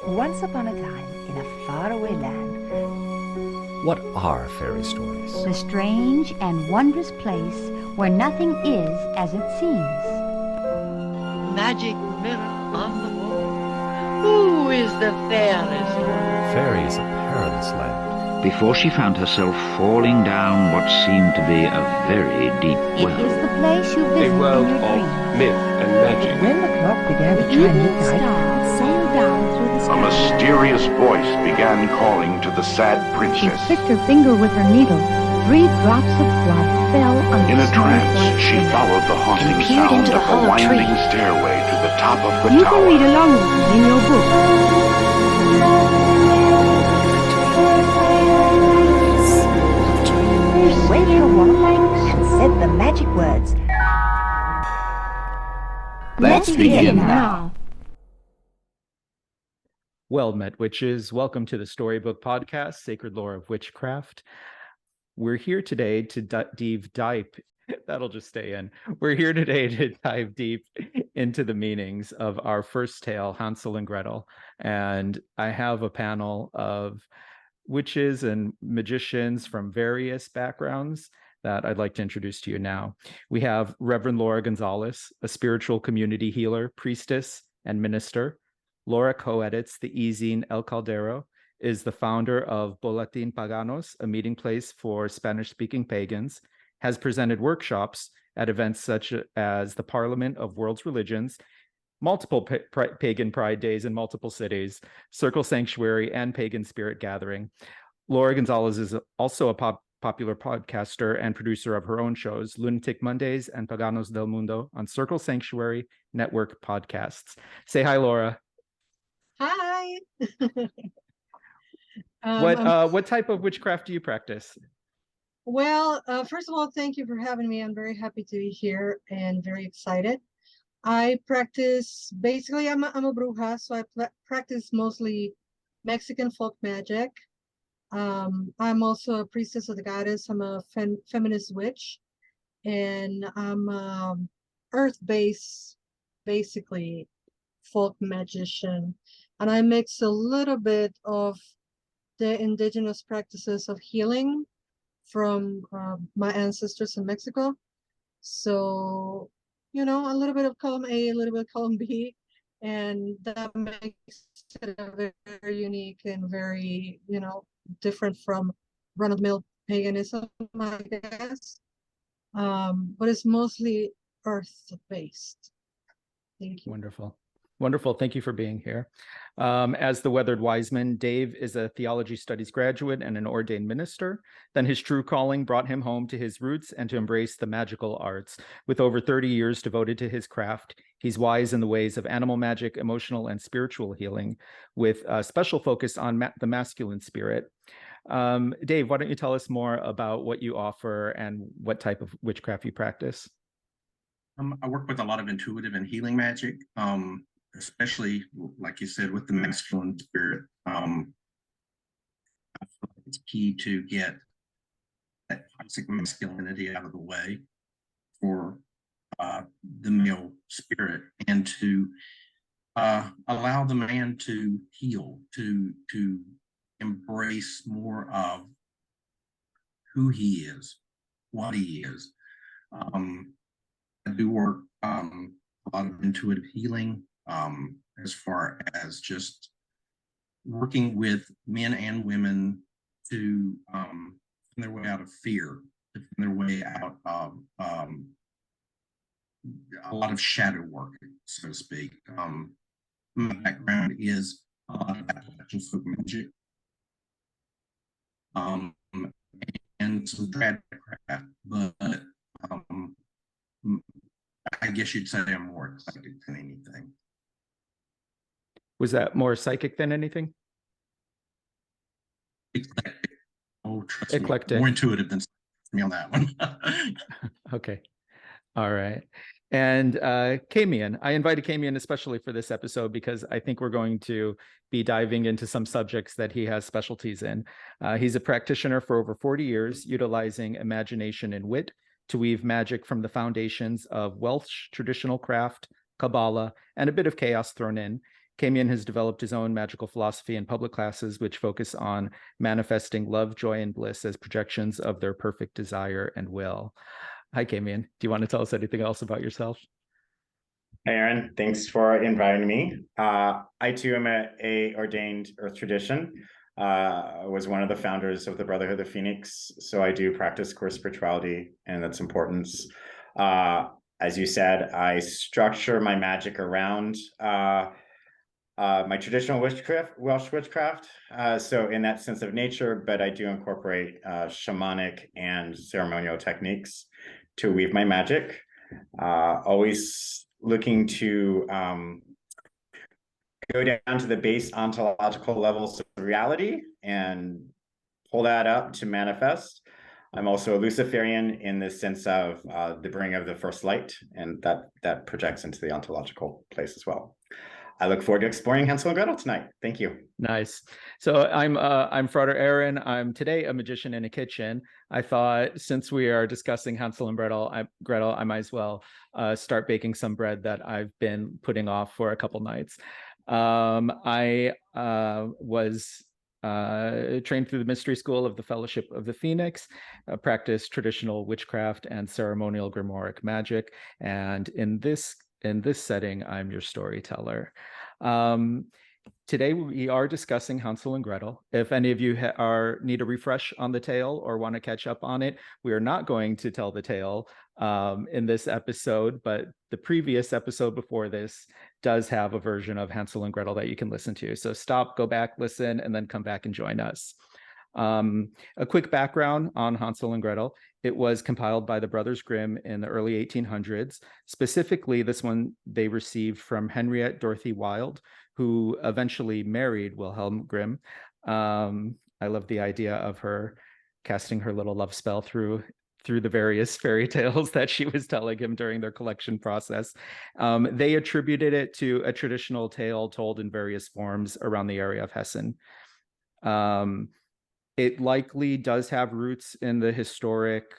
Once upon a time, in a faraway land, What are fairy stories? The strange and wondrous place where nothing is as it seems. Magic mirror on the wall. Who is the fairest? Fairy is a perilous land. Before she found herself falling down what seemed to be a very deep It well. is the place you A visit world in your of dreams. myth and magic. when the clock began to The chime evening midnight, star sailed down through the A sky. mysterious voice began calling to the sad She princess. pricked her finger with her needle. 3 drops of blood fell on In the a small trance, white she finger. followed the haunting And peered sound into the of the hollow winding tree. stairway to the top of the You tower. can read along with me in your book. she waved her wand and said the magic words. Let's begin now. Well met, witches. Welcome to the Storybook Podcast, Sacred Lore of Witchcraft. We're here today to dive. That'll just stay in. We're here today to dive deep into the meanings of our first tale, Hansel and Gretel. And I have a panel of witches and magicians from various backgrounds that I'd like to introduce to you now. We have Reverend Laura Gonzalez, a spiritual community healer, priestess, and minister. Laura co-edits the e-zine El Caldero, is the founder of Boletin Paganos, a meeting place for Spanish-speaking pagans, has presented workshops at events such as the Parliament of World's Religions, multiple pagan pride days in multiple cities, Circle Sanctuary, and Pagan Spirit Gathering. Laura Gonzalez is also a popular podcaster and producer of her own shows, Lunatic Mondays and Paganos del Mundo, on Circle Sanctuary Network podcasts. Say hi, Laura. Hi. What type of witchcraft do you practice? Well, first of all, thank you for having me. I'm very happy to be here and very excited. I practice, basically, I'm a bruja, so I practice mostly Mexican folk magic. I'm also a priestess of the goddess. I'm a feminist witch, and I'm earth-based, basically, folk magician. And I mix a little bit of the indigenous practices of healing from my ancestors in Mexico. So, you know, a little bit of column A, a little bit of column B, and that makes it a very unique and very, you know, different from run-of-the-mill paganism, I guess. But it's mostly earth-based. Thank you. Wonderful. Wonderful. Thank you for being here. As the weathered Wiseman, Dave is a theology studies graduate and an ordained minister. Then his true calling brought him home to his roots and to embrace the magical arts. With over 30 years devoted to his craft, he's wise in the ways of animal magic, emotional and spiritual healing, with a special focus on the masculine spirit. Dave, why don't you tell us more about what you offer and what type of witchcraft you practice? I work with a lot of intuitive and healing magic, especially, like you said, with the masculine spirit. I feel like it's key to get that toxic masculinity out of the way for the male spirit, and to allow the man to heal, to embrace more of who he is, what he is. I do work a lot of intuitive healing, as far as just working with men and women to find their way out of fear, to find their way out of a lot of shadow work, so to speak. My background is a lot of Appalachian folk magic, and some Witchcraft, but I guess you'd say I'm more eclectic than anything. Was that more psychic than anything? Eclectic. Oh, trust Eclectic. me, more intuitive than me on that one. Okay. All right. And Kamion, I invited Kamion especially for this episode because I think we're going to be diving into some subjects that he has specialties in. He's a practitioner for over 40 years, utilizing imagination and wit to weave magic from the foundations of Welsh traditional craft, Qabalah, and a bit of chaos thrown in. Kamion has developed his own magical philosophy and public classes, which focus on manifesting love, joy, and bliss as projections of their perfect desire and will. Hi, Kamion. Do you want to tell us anything else about yourself? Hey, Aaron. Thanks for inviting me. I too am a ordained Earth Tradition. I was one of the founders of the Brotherhood of the Phoenix, so I do practice core spirituality and its importance. As you said, I structure my magic around my traditional Welsh witchcraft. So in that sense of nature, but I do incorporate shamanic and ceremonial techniques to weave my magic. Always looking to go down to the base ontological levels of reality and pull that up to manifest. I'm also a Luciferian in the sense of the bringing of the first light, and that projects into the ontological place as well. I look forward to exploring Hansel and Gretel tonight. Thank you. Nice. So I'm Frater Aaron. I'm today a magician in a kitchen. I thought since we are discussing Hansel and Gretel, I might as well start baking some bread that I've been putting off for a couple nights. I was trained through the mystery school of the Fellowship of the Phoenix, practiced traditional witchcraft and ceremonial grimoire magic, and in this setting, I'm your storyteller. Today we are discussing Hansel and Gretel. If any of you need a refresh on the tale or want to catch up on it, we are not going to tell the tale in this episode, but the previous episode before this does have a version of Hansel and Gretel that you can listen to. So stop, go back, listen, and then come back and join us. A quick background on Hansel and Gretel. It was compiled by the Brothers Grimm in the early 1800s. Specifically, this one they received from Henriette Dorothy Wilde, who eventually married Wilhelm Grimm. I love the idea of her casting her little love spell through the various fairy tales that she was telling him during their collection process. They attributed it to a traditional tale told in various forms around the area of Hessen. It likely does have roots in the historic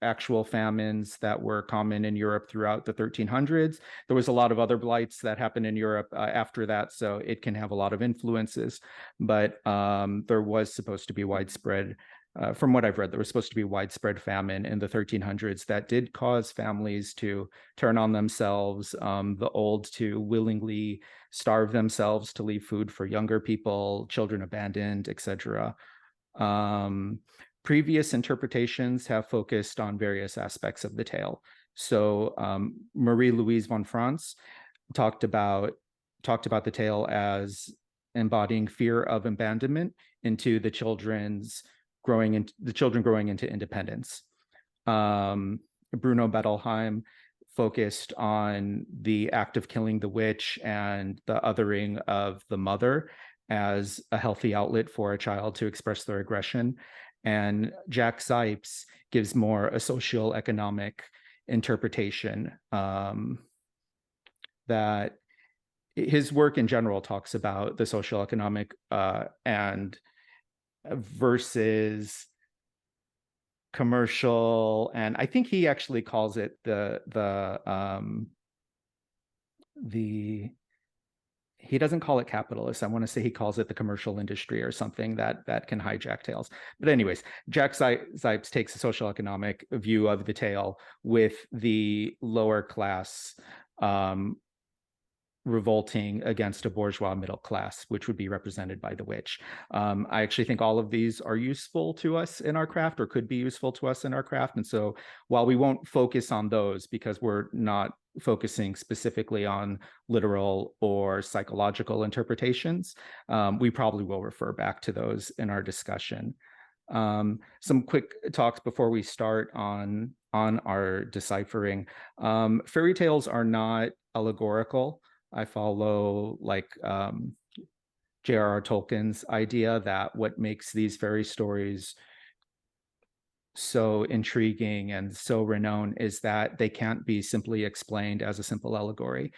actual famines that were common in Europe throughout the 1300s. There was a lot of other blights that happened in Europe after that, so it can have a lot of influences. But there was supposed to be widespread, from what I've read, there was supposed to be widespread famine in the 1300s that did cause families to turn on themselves, the old to willingly starve themselves to leave food for younger people, children abandoned, etc. Previous interpretations have focused on various aspects of the tale. So Marie-Louise von Franz talked about the tale as embodying fear of abandonment into the children growing into independence. Bruno Bettelheim focused on the act of killing the witch and the othering of the mother as a healthy outlet for a child to express their aggression. And Jack Zipes gives more a socio-economic interpretation, that his work in general talks about the socio-economic and versus commercial, and I think he actually calls it he doesn't call it capitalist. I want to say he calls it the commercial industry or something that can hijack tales. But anyways, Jack Zipes takes a social economic view of the tale with the lower class revolting against a bourgeois middle class, which would be represented by the witch. I actually think all of these are useful to us in our craft, or could be useful to us in our craft. And so while we won't focus on those because we're not focusing specifically on literal or psychological interpretations, we probably will refer back to those in our discussion. Some quick talks before we start on our deciphering. Fairy tales are not allegorical. I follow J.R.R. Tolkien's idea that what makes these fairy stories so intriguing and so renowned is that they can't be simply explained as a simple allegory.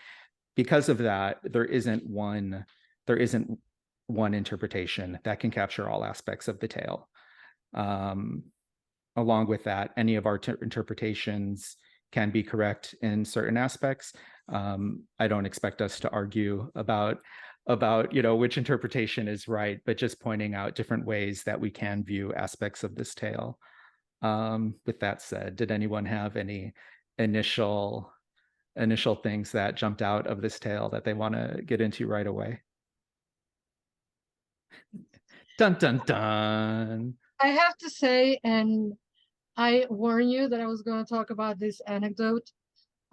Because of that, there isn't one interpretation that can capture all aspects of the tale. Along with that, any of our interpretations can be correct in certain aspects. I don't expect us to argue about which interpretation is right, but just pointing out different ways that we can view aspects of this tale. With that said, did anyone have any initial things that jumped out of this tale that they want to get into right away? Dun dun dun. I have to say, and I warn you that I was going to talk about this anecdote.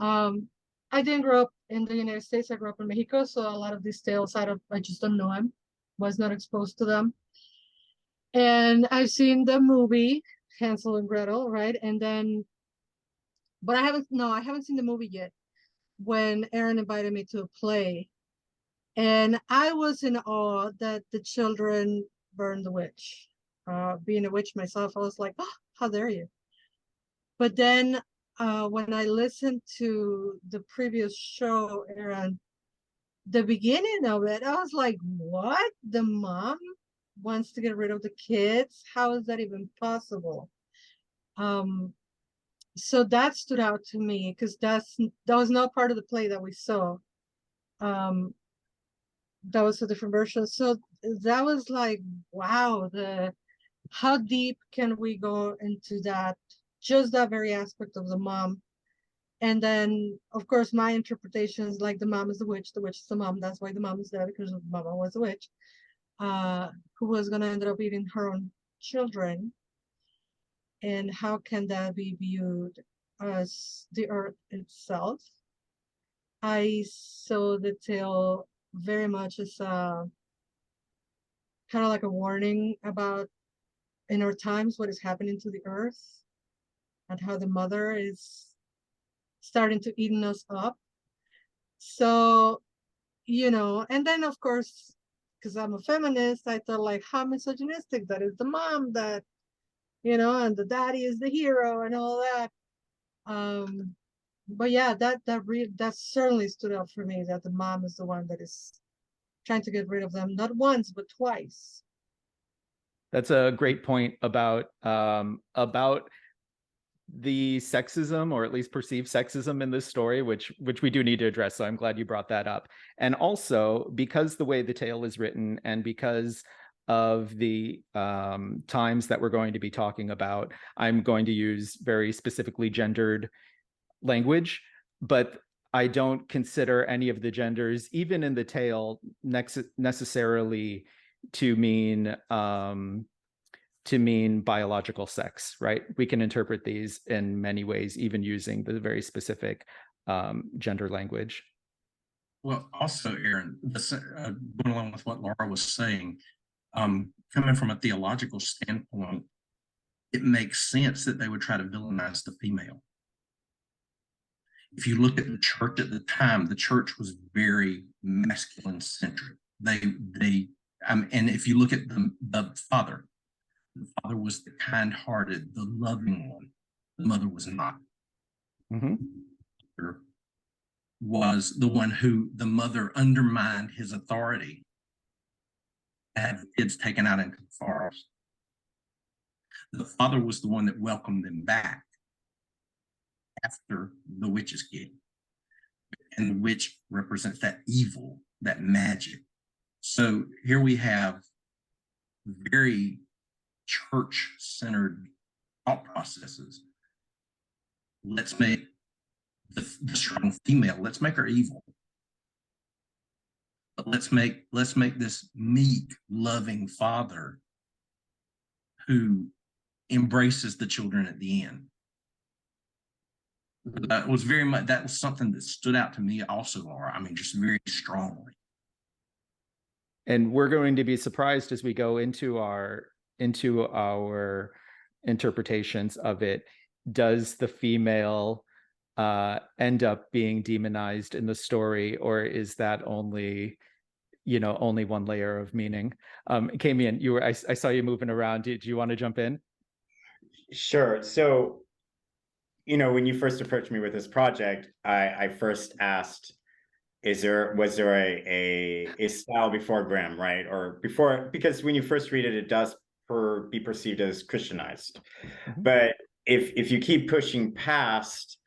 I didn't grow up in the United States. I grew up in Mexico, so a lot of these tales I just don't know them, was not exposed to them. And I've seen the movie Hansel and Gretel, right? And then, but I haven't seen the movie yet. When Aaron invited me to a play, and I was in awe that the children burned the witch. Being a witch myself, I was like, oh, how dare you? But then when I listened to the previous show, Aaron, the beginning of it, I was like, what? The mom wants to get rid of the kids? How is that even possible? So that stood out to me because that was not part of the play that we saw. That was a different version. So that was like, wow, how deep can we go into that? Just that very aspect of the mom. And then, of course, my interpretations, like the mom is the witch is the mom. That's why the mom is there, because the mama was a witch, who was going to end up eating her own children. And how can that be viewed as the earth itself? I saw the tale very much as kind of like a warning about, in our times, what is happening to the earth and how the mother is starting to eating us up. So, and then of course, because I'm a feminist, I thought like, how misogynistic that is the mom that, and the daddy is the hero and all that. But yeah, that certainly stood out for me, that the mom is the one that is trying to get rid of them, not once but twice. That's a great point about the sexism, or at least perceived sexism in this story, which we do need to address. So I'm glad you brought that up. And also, because the way the tale is written and because of the times that we're going to be talking about, I'm going to use very specifically gendered language, but I don't consider any of the genders, even in the tale, necessarily to mean biological sex, right? We can interpret these in many ways, even using the very specific gender language. Well, also, Aaron, going along with what Laura was saying, coming from a theological standpoint, it makes sense that they would try to villainize the female. If you look at the church at the time, the church was very masculine centric. And if you look at the father was the kind-hearted, the loving one. The mother was not. Mm-hmm. Was the one who the mother undermined his authority, had the kids taken out into the forest. The father was the one that welcomed them back after the witch's gate. And the witch represents that evil, that magic. So here we have very church-centered thought processes. Let's make the strong female, let's make her evil. But let's make this meek, loving father who embraces the children at the end. That was something that stood out to me also, Laura. I mean, just very strongly. And we're going to be surprised as we go into our interpretations of it. Does the female end up being demonized in the story, or is that only one layer of meaning? Kamion, I saw you moving around. Do you want to jump in? Sure. So, when you first approached me with this project, I first asked, was there a style before Grimm, right? Or before, because when you first read it, it does be perceived as Christianized. Mm-hmm. But if you keep pushing past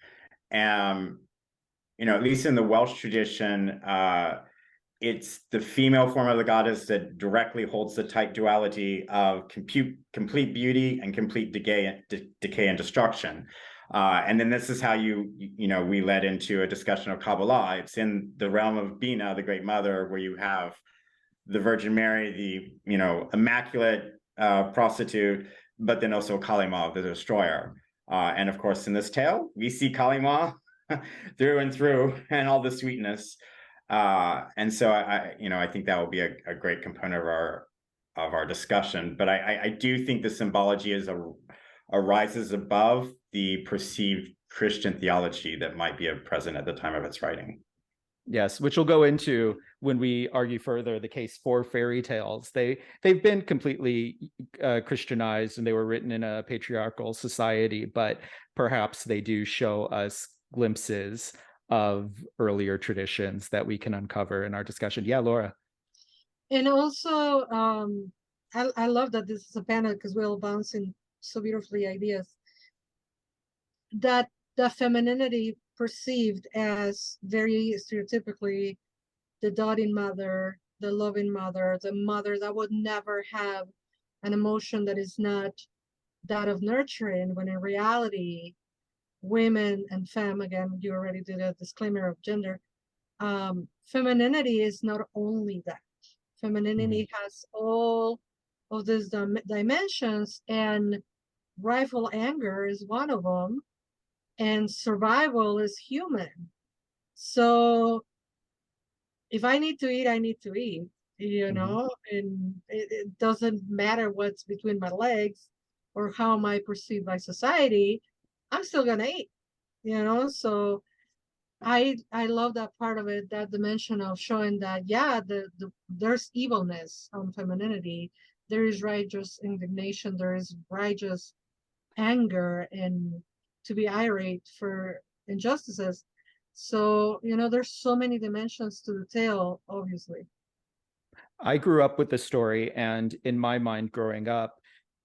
At least in the Welsh tradition, it's the female form of the goddess that directly holds the tight duality of complete beauty and complete decay and destruction. And then this is how we led into a discussion of Qabalah. It's in the realm of Bina, the Great Mother, where you have the Virgin Mary, the immaculate prostitute, but then also Kali Ma, the destroyer. And of course, in this tale, we see Kali Ma through and through, and all the sweetness. And so I think that will be a great component of our discussion. But I do think the symbology arises above the perceived Christian theology that might be present at the time of its writing. Yes, which we'll go into when we argue further the case for fairy tales. They've been completely Christianized, and they were written in a patriarchal society, but perhaps they do show us glimpses of earlier traditions that we can uncover in our discussion. Yeah, Laura. And also, I love that this is a panel because we're all bouncing so beautifully ideas. That the femininity perceived as very stereotypically the doting mother, the loving mother, the mother that would never have an emotion that is not that of nurturing, when in reality, women and femme, again, you already did a disclaimer of gender, femininity is not only that. Femininity has all of these dimensions, and rightful anger is one of them, and survival is human. So if I need to eat, I need to eat, and it doesn't matter what's between my legs or how am I perceived by society, I'm still gonna eat, so I love that part of it, that dimension of showing that, yeah, there's evilness on femininity, there is righteous indignation, there is righteous anger, and to be irate for injustices. So, there's so many dimensions to the tale, obviously. I grew up with the story, and in my mind growing up,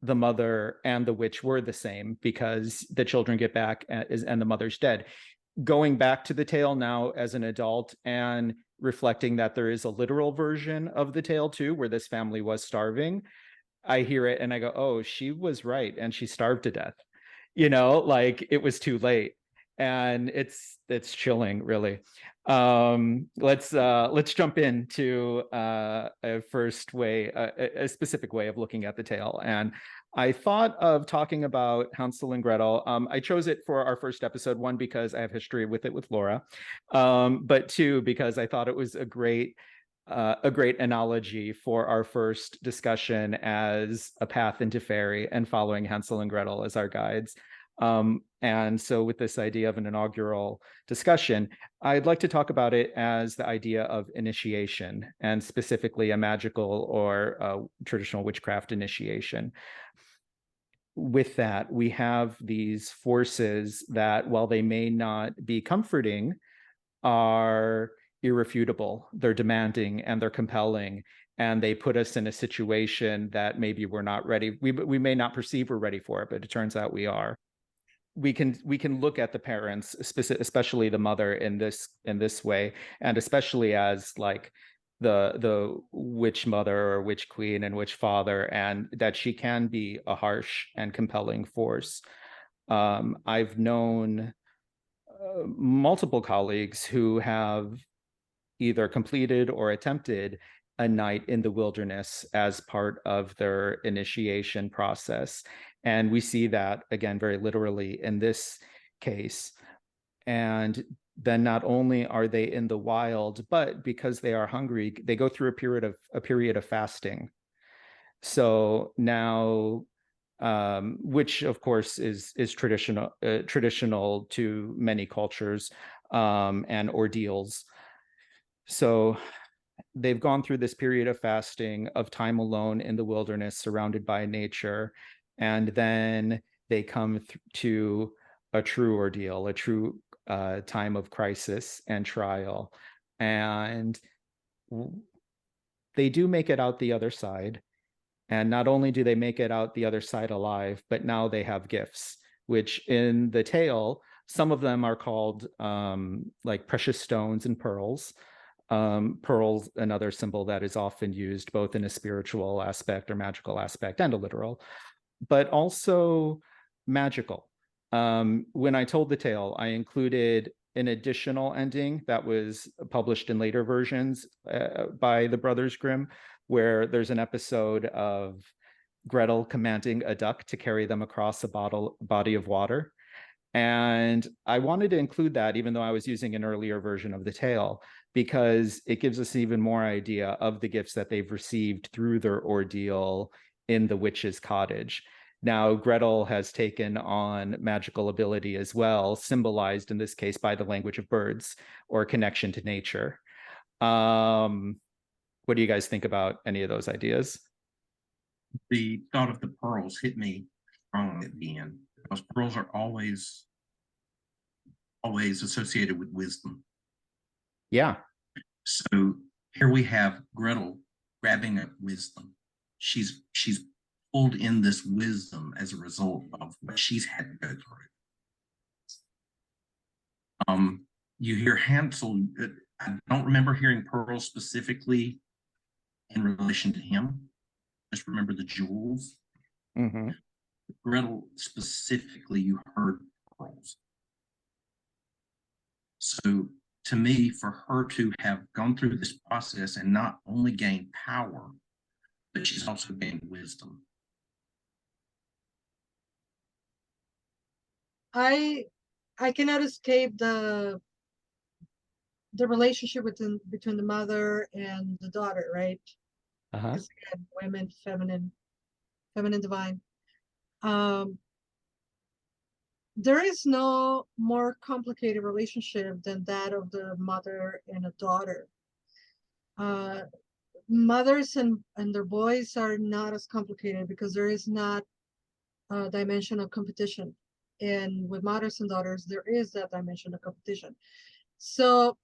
the mother and the witch were the same, because the children get back and the mother's dead. Going back to the tale now as an adult and reflecting that there is a literal version of the tale too, where this family was starving, I hear it and I go, oh, she was right, and she starved to death. Like it was too late. And it's chilling, really. Let's jump into a specific way of looking at the tale. And I thought of talking about Hansel and Gretel. I chose it for our first episode, one, because I have history with it with Laura, but two, because I thought it was a great analogy for our first discussion as a path into Faerie and following Hansel and Gretel as our guides. And so with this idea of an inaugural discussion, I'd like to talk about it as the idea of initiation, and specifically a magical or traditional witchcraft initiation. With that, we have these forces that, while they may not be comforting, are irrefutable, they're demanding, and they're compelling, and they put us in a situation that maybe we're not ready. We may not perceive we're ready for it, but it turns out we are. We can look at the parents, especially the mother, in this way, and especially as like the witch mother or witch queen and witch father, and that she can be a harsh and compelling force. I've known multiple colleagues who have either completed or attempted a night in the wilderness as part of their initiation process. And we see that, again, very literally in this case. And then not only are they in the wild, but because they are hungry, they go through a period of fasting. So now, which of course is traditional to many cultures, and ordeals. So they've gone through this period of fasting, of time alone in the wilderness, surrounded by nature, and then they come to a true ordeal, a true time of crisis and trial. And they do make it out the other side. And not only do they make it out the other side alive, but now they have gifts, which in the tale Some of them are called like precious stones and pearls. Pearls, another symbol that is often used both in a spiritual aspect or magical aspect and a literal, but also magical. When I told the tale, I included an additional ending that was published in later versions by the Brothers Grimm, where there's an episode of Gretel commanding a duck to carry them across a body of water. And I wanted to include that, even though I was using an earlier version of the tale, because it gives us even more idea of the gifts that they've received through their ordeal in the witch's cottage. Now, Gretel has taken on magical ability as well, symbolized in this case by the language of birds or connection to nature. What do you guys think about any of those ideas? The thought of the pearls hit me strong at the end, because pearls are always associated with wisdom. Yeah. So here we have Gretel grabbing at wisdom. She's pulled in this wisdom as a result of what she's had to go through. You hear Hansel. I don't remember hearing pearls specifically in relation to him. Just remember the jewels. Mm-hmm. Gretel specifically, you heard pearls. So to me, for her to have gone through this process and not only gained power, but she's also gained wisdom. I cannot escape the relationship between the mother and the daughter, right? Uh-huh. Because again, women, feminine, divine. There is no more complicated relationship than that of the mother and a daughter. Mothers and their boys are not as complicated because there is not a dimension of competition. And with mothers and daughters, there is that dimension of competition. So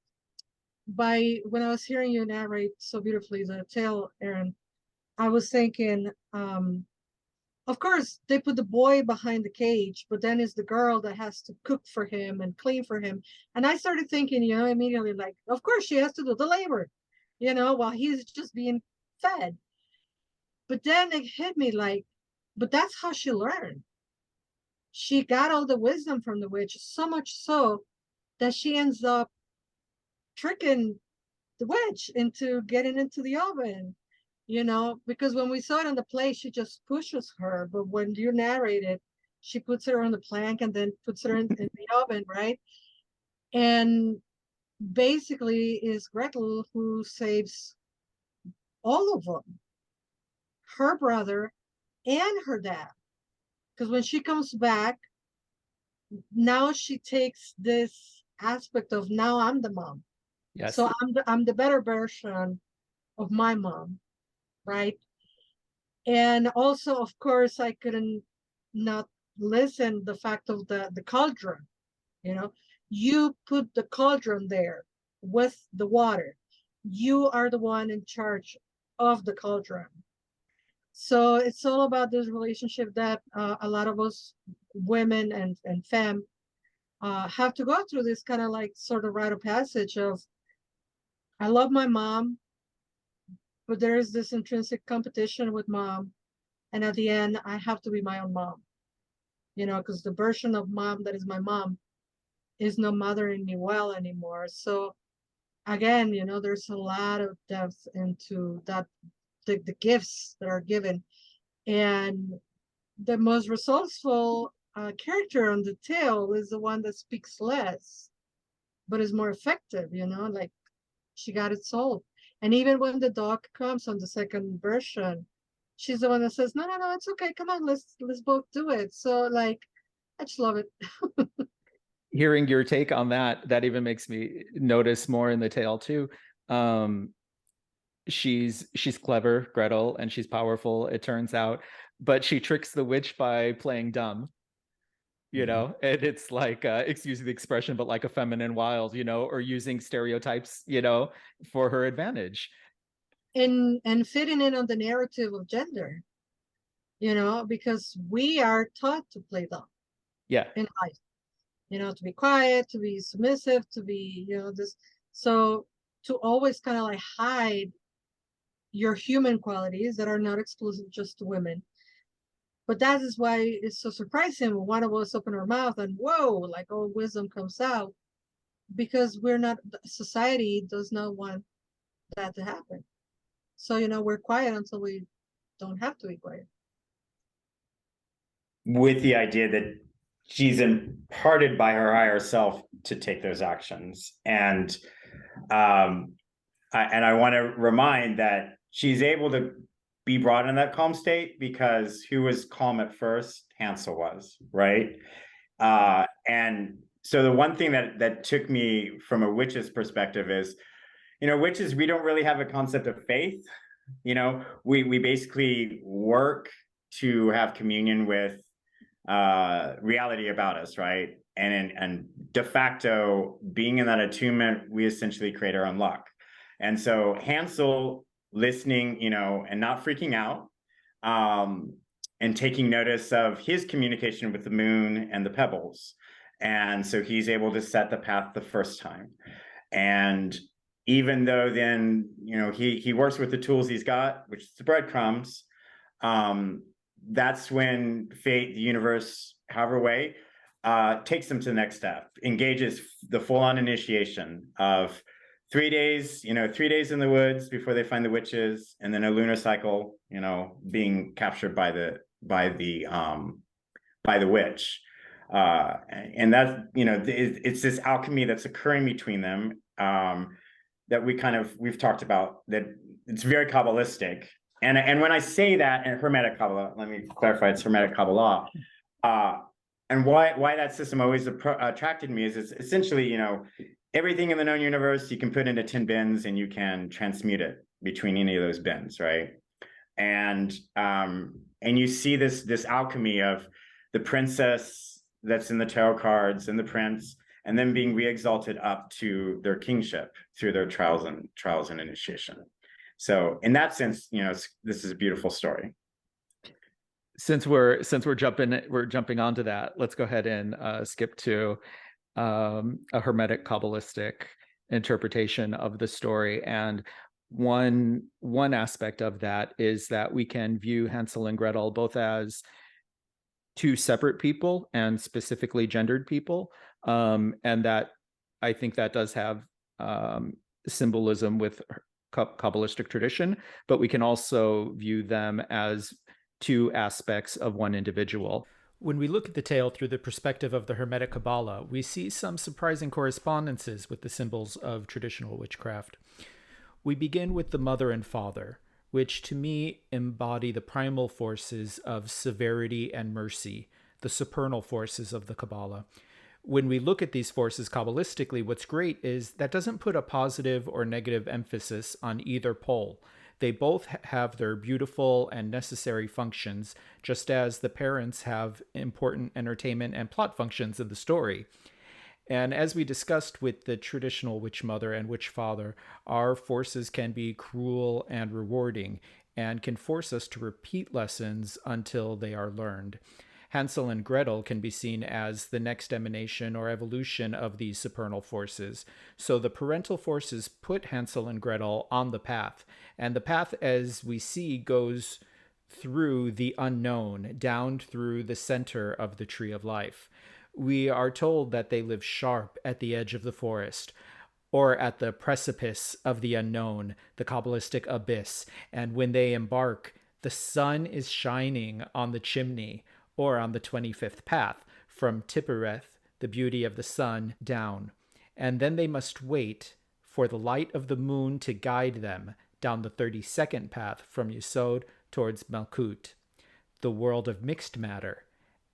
when I was hearing you narrate so beautifully the tale, Aaron, I was thinking, of course, they put the boy behind the cage, but then it's the girl that has to cook for him and clean for him. And I started thinking, immediately, like, of course, she has to do the labor, while he's just being fed. But then it hit me like, but that's how she learned. She got all the wisdom from the witch, so much so that she ends up tricking the witch into getting into the oven. Because when we saw it on the play, she just pushes her. But when you narrate it, she puts her on the plank and then puts her in the oven, right? And basically is Gretel who saves all of them, her brother and her dad. Because when she comes back, now she takes this aspect of, now I'm the mom. Yes. So I'm the better version of my mom. Right. And also, of course, I couldn't not listen the fact of the cauldron. You put the cauldron there with the water. You are the one in charge of the cauldron. So it's all about this relationship that a lot of us women and femme have to go through, this kind of like sort of rite of passage of, I love my mom, but there is this intrinsic competition with mom. And at the end, I have to be my own mom, because the version of mom that is my mom is not mothering me well anymore. So again, there's a lot of depth into that, the gifts that are given. And the most resourceful character on the tale is the one that speaks less, but is more effective, like she got it solved. And even when the dog comes on the second version, she's the one that says, no, it's okay. Come on, let's both do it. So like, I just love it. Hearing your take on that even makes me notice more in the tale too. She's clever, Gretel, and she's powerful, it turns out, but she tricks the witch by playing dumb. And it's like, excuse the expression, but like a feminine wild, or using stereotypes, for her advantage. And fitting in on the narrative of gender, because we are taught to play dumb. Yeah. In life. to be quiet, to be submissive, to be, this. So to always kind of like hide your human qualities that are not exclusive just to women. But that is why it's so surprising when one of us open our mouth and whoa, like all wisdom comes out, because society does not want that to happen. So, we're quiet until we don't have to be quiet. With the idea that she's imparted by her higher self to take those actions. And I want to remind that she's able to be brought in that calm state because who was calm at first? Hansel was, right? And so the one thing that took me from a witch's perspective is, witches, we don't really have a concept of faith. We basically work to have communion with reality about us, right? And de facto, being in that attunement, we essentially create our own luck. And so Hansel listening, and not freaking out, and taking notice of his communication with the moon and the pebbles. And so he's able to set the path the first time. And even though then, he works with the tools he's got, which is the breadcrumbs, that's when fate, the universe, however way, takes them to the next step, engages the full-on initiation of 3 days, 3 days in the woods before they find the witches, and then a lunar cycle, being captured by the witch. And that's, it's this alchemy that's occurring between them, that we've talked about, that it's very Kabbalistic. And when I say that, in hermetic Qabalah, let me clarify, it's hermetic Qabalah. And why that system always attracted me is it's essentially, everything in the known universe you can put into 10 bins and you can transmute it between any of those bins, right? And you see this alchemy of the princess that's in the tarot cards and the prince, and then being re-exalted up to their kingship through their trials and initiation. So in that sense, this is a beautiful story. Since we're jumping onto that, let's go ahead and skip to a hermetic Kabbalistic interpretation of the story. And one aspect of that is that we can view Hansel and Gretel both as two separate people and specifically gendered people, and that I think that does have symbolism with Kabbalistic tradition, but we can also view them as two aspects of one individual. When we look at the tale through the perspective of the Hermetic Qabalah, we see some surprising correspondences with the symbols of traditional witchcraft. We begin with the mother and father, which to me embody the primal forces of severity and mercy, the supernal forces of the Qabalah. When we look at these forces Kabbalistically, what's great is that doesn't put a positive or negative emphasis on either pole. They both have their beautiful and necessary functions, just as the parents have important entertainment and plot functions in the story. And as we discussed with the traditional witch mother and witch father, our forces can be cruel and rewarding, and can force us to repeat lessons until they are learned. Hansel and Gretel can be seen as the next emanation or evolution of these supernal forces. So the parental forces put Hansel and Gretel on the path, and the path, as we see, goes through the unknown, down through the center of the tree of life. We are told that they live sharp at the edge of the forest, or at the precipice of the unknown, the Kabbalistic abyss, and when they embark, the sun is shining on the chimney, or on the 25th path, from Tippereth, the beauty of the sun, down. And then they must wait for the light of the moon to guide them down the 32nd path from Yesod towards Malkut, the world of mixed matter.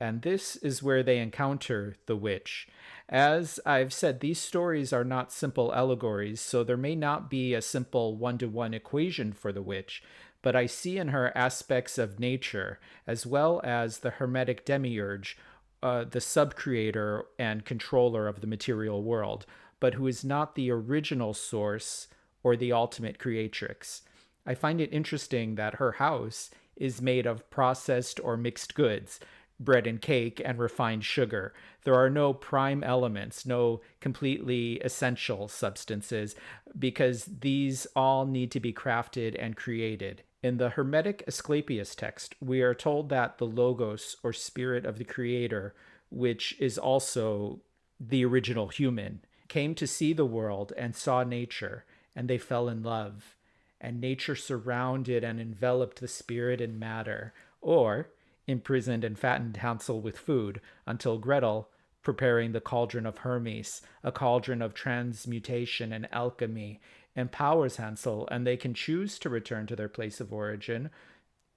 And this is where they encounter the witch. As I've said, these stories are not simple allegories, so there may not be a simple one-to-one equation for the witch, but I see in her aspects of nature, as well as the hermetic demiurge, the sub-creator and controller of the material world, but who is not the original source or the ultimate creatrix. I find it interesting that her house is made of processed or mixed goods, bread and cake and refined sugar. There are no prime elements, no completely essential substances, because these all need to be crafted and created. In the Hermetic Asclepius text, we are told that the Logos, or spirit of the Creator, which is also the original human, came to see the world and saw nature, and they fell in love. And nature surrounded and enveloped the spirit in matter, or imprisoned and fattened Hansel with food, until Gretel, preparing the cauldron of Hermes, a cauldron of transmutation and alchemy, empowers Hansel, and they can choose to return to their place of origin,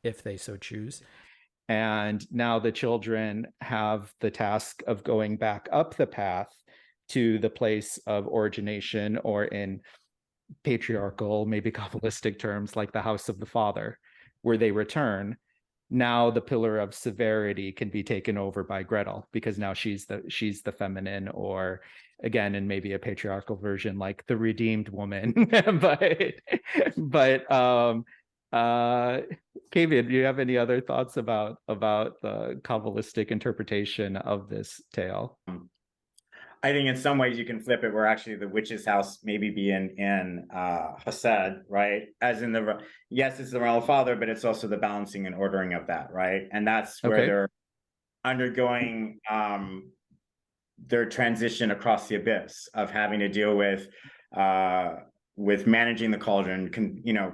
if they so choose. And now the children have the task of going back up the path to the place of origination, or in patriarchal, maybe Kabbalistic terms, like the house of the father, where they return. Now the pillar of severity can be taken over by Gretel, because now she's the feminine, or again, in maybe a patriarchal version, like the redeemed woman. but Kamion, do you have any other thoughts about the Kabbalistic interpretation of this tale? I think in some ways you can flip it, where actually the witch's house maybe be in Hesed, right? As in yes, it's the realm of father, but it's also the balancing and ordering of that, right? And that's where they're undergoing their transition across the abyss of having to deal with managing the cauldron,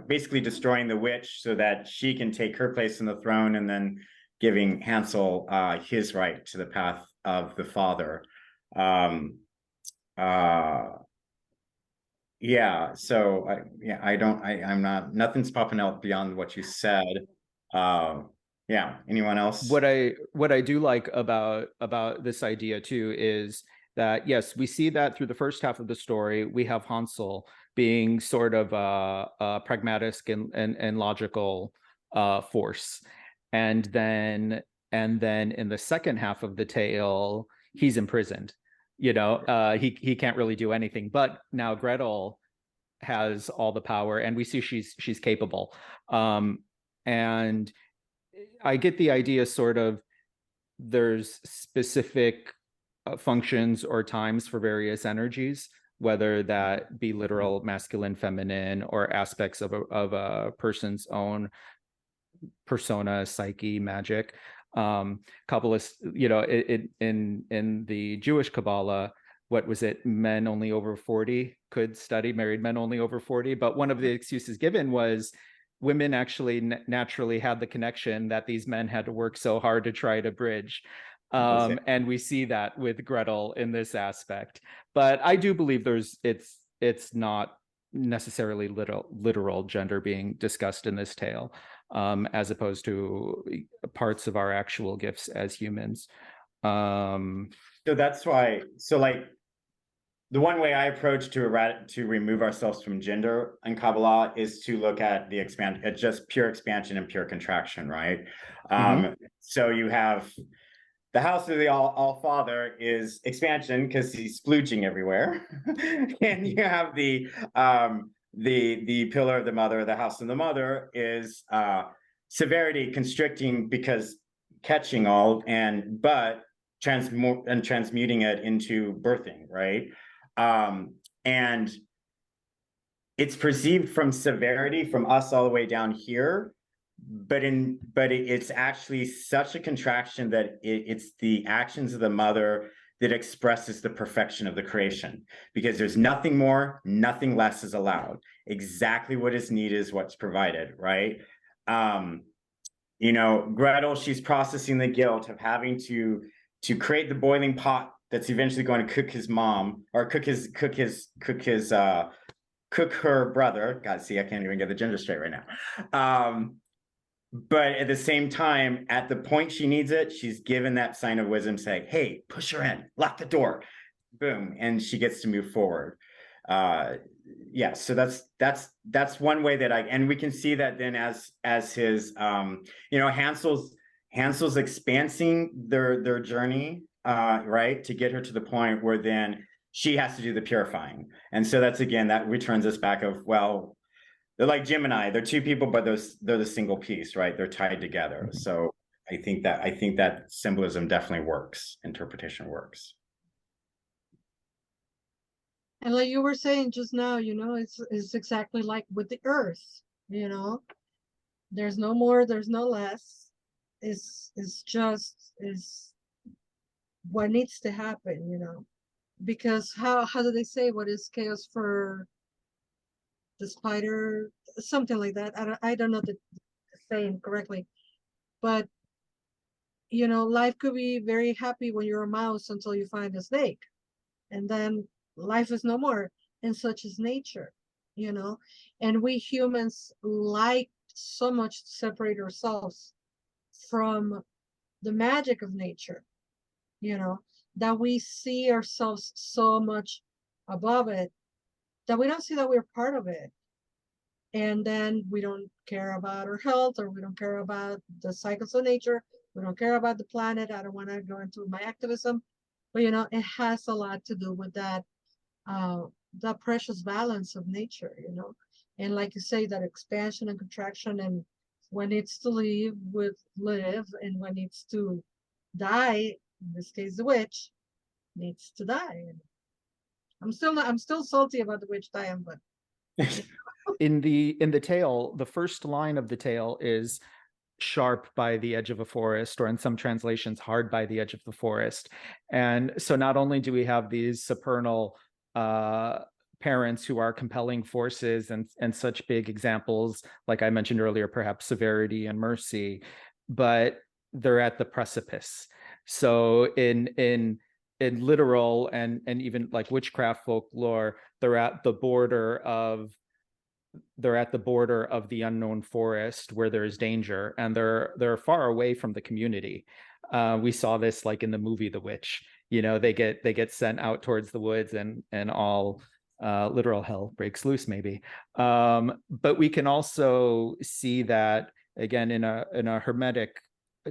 basically destroying the witch so that she can take her place in the throne, and then giving Hansel his right to the path of the father. Nothing's popping out beyond what you said. Anyone else? What I do like about this idea too is that, yes, we see that through the first half of the story, we have Hansel being sort of a pragmatic and logical force, and then in the second half of the tale, he's imprisoned. He can't really do anything. But now Gretel has all the power, and we see she's capable. And I get the idea, sort of, there's specific functions or times for various energies, whether that be literal masculine, feminine, or aspects of a person's own persona, psyche, magic. Kabbalists, in the Jewish Qabalah, what was it? Men only over 40 could study, married men only over 40. But one of the excuses given was women actually naturally had the connection that these men had to work so hard to try to bridge. And we see that with Gretel in this aspect. But I do believe it's not necessarily literal gender being discussed in this tale, as opposed to parts of our actual gifts as humans. So that's why, the one way I approach to remove ourselves from gender in Qabalah is to look at at just pure expansion and pure contraction, right? So you have the house of the all father is expansion, because he's splooging everywhere. And you have the pillar of the mother, the house of the mother, is severity, constricting, because catching all, but transmuting it into birthing, right? And it's perceived from severity from us all the way down here, but it's actually such a contraction that it's the actions of the mother that expresses the perfection of the creation, because there's nothing more, nothing less is allowed. Exactly what is needed is what's provided, right? Gretel, she's processing the guilt of having to create the boiling pot that's eventually going to cook his mom, or cook her brother. God, see, I can't even get the gender straight right now. But at the same time, at the point she needs it, she's given that sign of wisdom, saying, "Hey, push her in, lock the door," boom, and she gets to move forward. So that's one way that and we can see that then as his Hansel's expansing their journey, right, to get her to the point where then she has to do the purifying. And so that returns us back of, well, they're like Gemini, they're two people, but they're the single piece, right? They're tied together. So I think that symbolism definitely works. Interpretation works. And like you were saying just now, it's exactly like with the earth, there's no more, there's no less. It's just is what needs to happen, because how do they say what is chaos for the spider, something like that. I don't know the saying correctly, but life could be very happy when you're a mouse until you find a snake, and then life is no more. And such is nature, and we humans like so much to separate ourselves from the magic of nature, that we see ourselves so much above it that we don't see that we're part of it. And then we don't care about our health, or we don't care about the cycles of nature. We don't care about the planet. I don't want to go into my activism, but it has a lot to do with that, the precious balance of nature, and like you say, that expansion and contraction, and when needs to live, and when needs to die, in this case the witch needs to die. I'm still salty about the witch dying, but in the tale, the first line of the tale is sharp by the edge of a forest, or in some translations, hard by the edge of the forest. And so not only do we have these supernal parents who are compelling forces and such big examples, like I mentioned earlier, perhaps severity and mercy, but they're at the precipice. So in literal and even like witchcraft folklore, they're at the border of the unknown forest where there's danger, and they're far away from the community. We saw this like in the movie The Witch. They get sent out towards the woods, and all literal hell breaks loose, maybe. But we can also see that again in a hermetic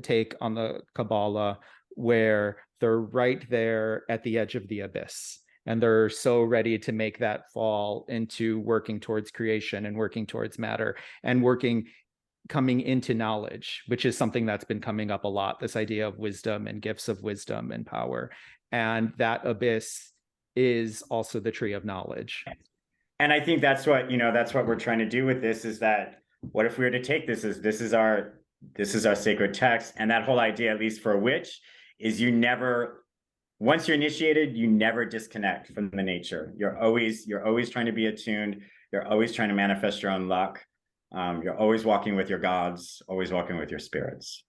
take on the Qabalah, where they're right there at the edge of the abyss. And they're so ready to make that fall into working towards creation and working towards matter and coming into knowledge, which is something that's been coming up a lot, this idea of wisdom and gifts of wisdom and power. And that abyss is also the tree of knowledge. And I think that's what we're trying to do with this, is that what if we were to take this is our sacred text, and that whole idea, at least for a witch, is once you're initiated, you never disconnect from the nature. You're always trying to be attuned. You're always trying to manifest your own luck. You're always walking with your gods, always walking with your spirits.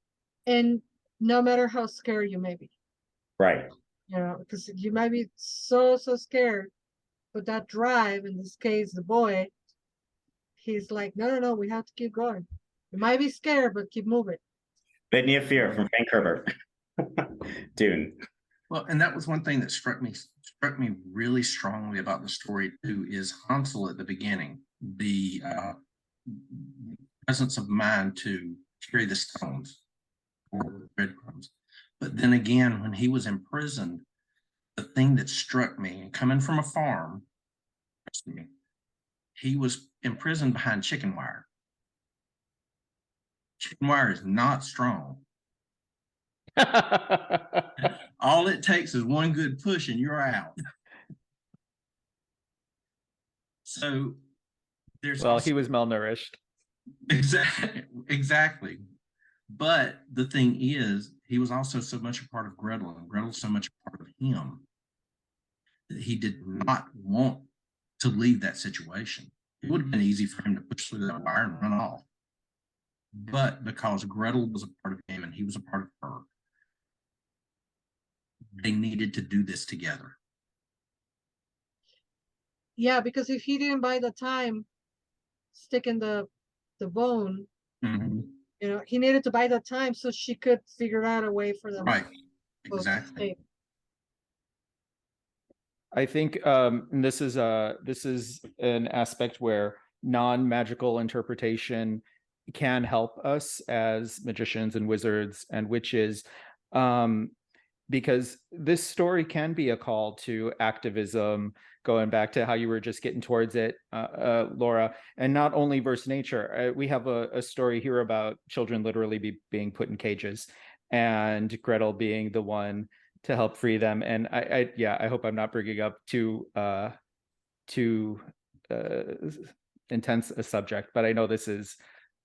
And no matter how scared you may be. Right. Because you might be so scared, but that drive, in this case, the boy, he's like, no, we have to keep going. You might be scared, but keep moving. Litany of Fear from Frank Herbert. Dune. Well, and that was one thing that struck me really strongly about the story too, is Hansel at the beginning, the presence of mind to carry the stones or breadcrumbs. But then again, when he was imprisoned, the thing that struck me, coming from a farm, he was imprisoned behind chicken wire. Chicken wire is not strong. All it takes is one good push and you're out. So he was malnourished. Exactly. But the thing is, he was also so much a part of Gretel, and Gretel so much a part of him, that he did not want to leave that situation. It would have been easy for him to push through that wire and run off. But because Gretel was a part of him and he was a part of her, they needed to do this together. Yeah, because if he didn't buy the time sticking the bone, he needed to buy the time so she could figure out a way for them. Right, exactly. I think this is an aspect where non-magical interpretation can help us as magicians and wizards and witches, because this story can be a call to activism, going back to how you were just getting towards it, Laura, and not only versus nature. We have a story here about children literally being put in cages, and Gretel being the one to help free them. And I hope I'm not bringing up too intense a subject, but I know this is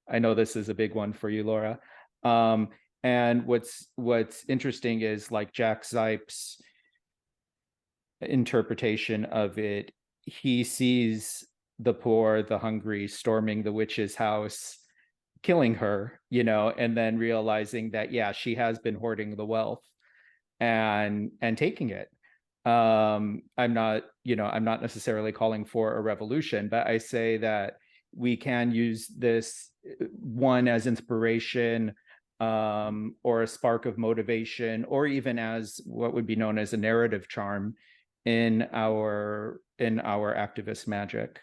a big one for you, Laura. And what's interesting is, like, Jack Zipes' interpretation of it, he sees the poor, the hungry, storming the witch's house, killing her, and then realizing that, yeah, she has been hoarding the wealth and taking it. I'm not necessarily calling for a revolution, but I say that we can use this one as inspiration, or a spark of motivation, or even as what would be known as a narrative charm in our activist magic.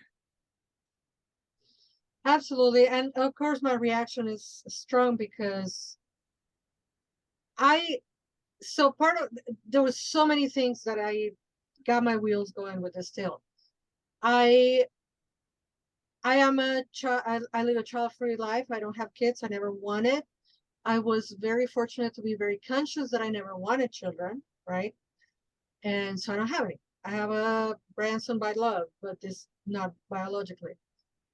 Absolutely. And of course my reaction is strong because there was so many things that I got my wheels going with this tale. I am a child. I live a child-free life. I don't have kids. I never wanted. I was very fortunate to be very conscious that I never wanted children, right? And so I don't have any. I have a grandson by love, but this not biologically.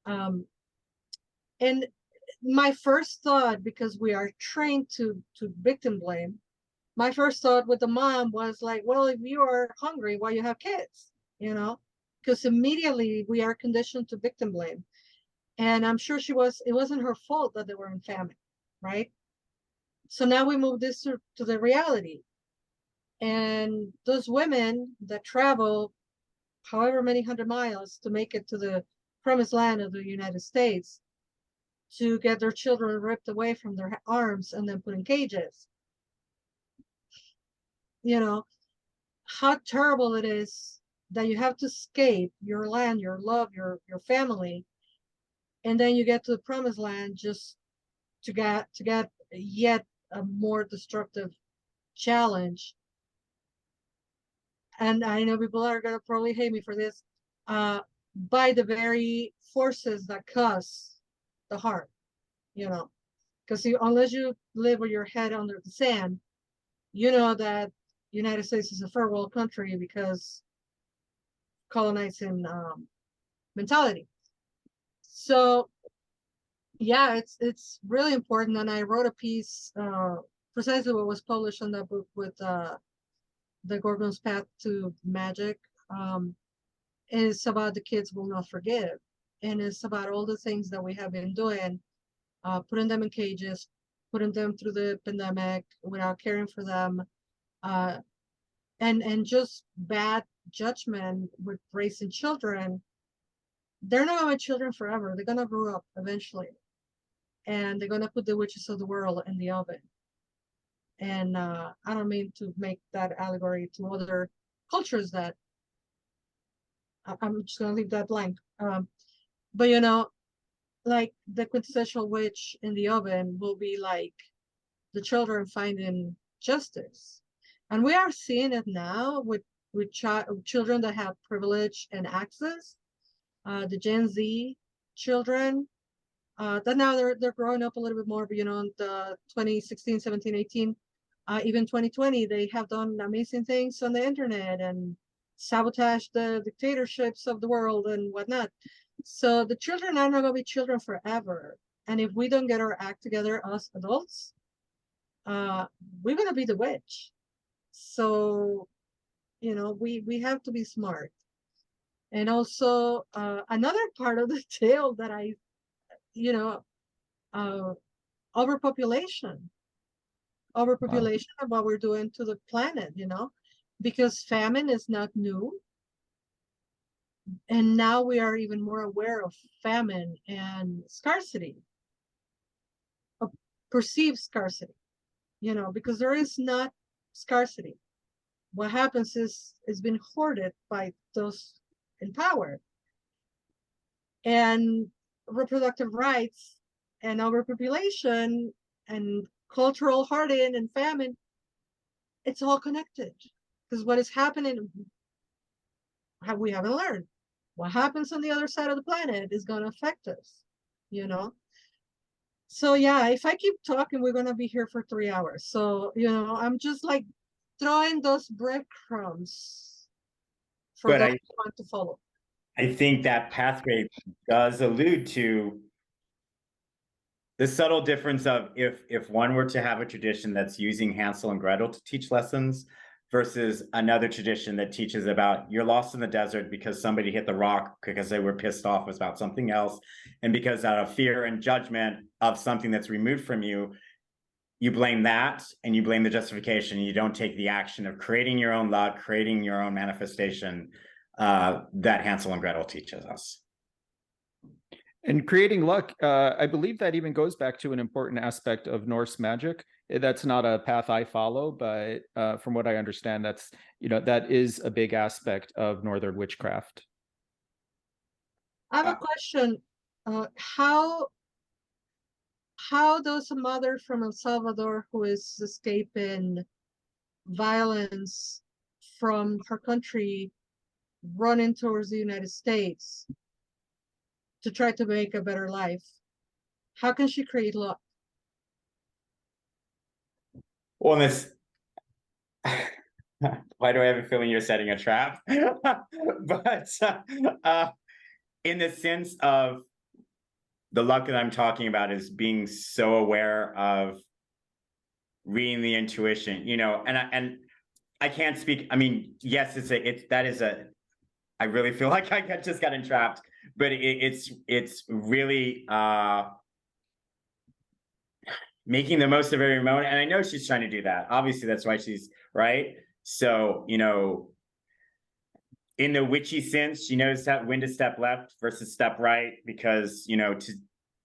And my first thought, because we are trained to victim blame, my first thought with the mom was like, well, if you are hungry, why you have kids? Because immediately we are conditioned to victim blame. And I'm sure it wasn't her fault that they were in famine, right? So now we move this to the reality. And those women that travel however many 100 miles to make it to the promised land of the United States, to get their children ripped away from their arms and then put in cages. How terrible it is that you have to escape your land, your love, your family, and then you get to the promised land just to get yet a more destructive challenge. And I know people are gonna probably hate me for this, by the very forces that cause the harm, because unless you live with your head under the sand, that United States is a third world country because colonizing mentality. So yeah, it's really important. And I wrote a piece, precisely what was published in that book with the Gorgon's Path to Magic. It's about the kids will not forgive, and it's about all the things that we have been doing, putting them in cages, putting them through the pandemic without caring for them, and just bad judgment with raising children. They're not going to be children forever. They're going to grow up eventually, and they're going to put the witches of the world in the oven. And I don't mean to make that allegory to other cultures that I'm just going to leave that blank. But like the quintessential witch in the oven will be like the children finding justice. And we are seeing it now with children that have privilege and access, the Gen Z children, that now they're growing up a little bit more, but the 2016, 17, 18, even 2020, they have done amazing things on the internet and sabotaged the dictatorships of the world and whatnot. So the children are not going to be children forever. And if we don't get our act together, us adults, we're going to be the witch. So, we have to be smart. And also, another part of the tale that overpopulation of what we're doing to the planet, because famine is not new. And now we are even more aware of famine and scarcity, of perceived scarcity, because there is not scarcity. What happens is it's been hoarded by those in power. And reproductive rights and overpopulation and cultural hoarding and famine it's all connected. Because what is happening, we haven't learned. What happens on the other side of the planet is going to affect us, you know? So yeah, if I keep talking, we're going to be here for 3 hours. So, you know, I'm just like throwing those breadcrumbs for those who want to follow. I think that pathway does allude to the subtle difference of if one were to have a tradition that's using Hansel and Gretel to teach lessons versus another tradition that teaches about you're lost in the desert because somebody hit the rock because they were pissed off about something else, and because out of fear and judgment of something that's removed from you, you blame that and you blame the justification. You don't take the action of creating your own luck, creating your own manifestation that Hansel and Gretel teaches us. And creating luck, I believe that even goes back to an important aspect of Norse magic. That's not a path I follow, but from what I understand, that's, you know, that is a big aspect of Northern witchcraft. I have a question. How does a mother from El Salvador who is escaping violence from her country running towards the United States to try to make a better life? How can she create luck? Well, this, why do I have a feeling you're setting a trap? But in the sense of the luck that I'm talking about is being so aware of reading the intuition, you know, and I can't speak. I mean, yes, I really feel like I just got entrapped, but it's really making the most of every moment. And I know she's trying to do that. Obviously, that's why she's right. So, you know, in the witchy sense, she knows when to step left versus step right, because, you know,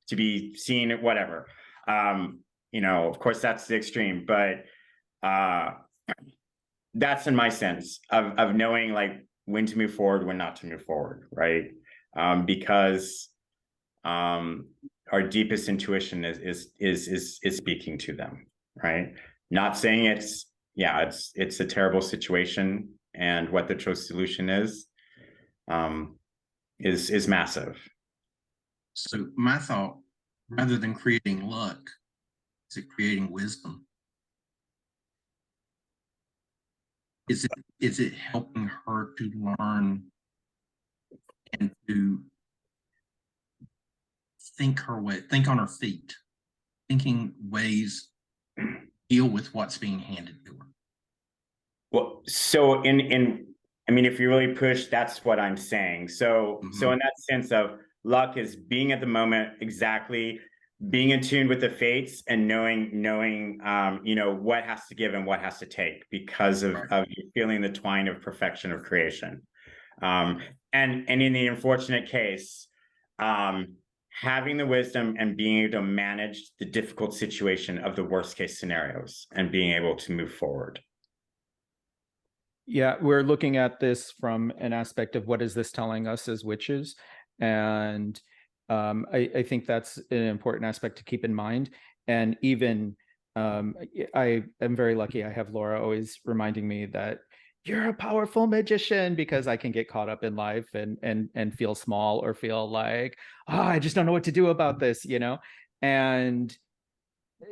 to be seen, whatever. You know, of course, that's the extreme, but that's in my sense of knowing like when to move forward, when not to move forward, right? Because our deepest intuition is speaking to them, right? Not saying it's a terrible situation, and what the true solution is massive. So my thought, rather than creating luck, is it creating wisdom? Is it helping her to learn and to think on her feet, thinking ways deal with what's being handed to her? Well, so I mean, if you really push, that's what I'm saying. So so in that sense of luck is being at the moment, exactly, being in tune with the fates and knowing you know, what has to give and what has to take because of you feeling the twine of perfection of creation. And in the unfortunate case, having the wisdom and being able to manage the difficult situation of the worst case scenarios and being able to move forward. Yeah, we're looking at this from an aspect of what is this telling us as witches, and I think that's an important aspect to keep in mind. And even I am very lucky. I have Laura always reminding me that you're a powerful magician, because I can get caught up in life and feel small or feel like, oh, I just don't know what to do about this, you know. And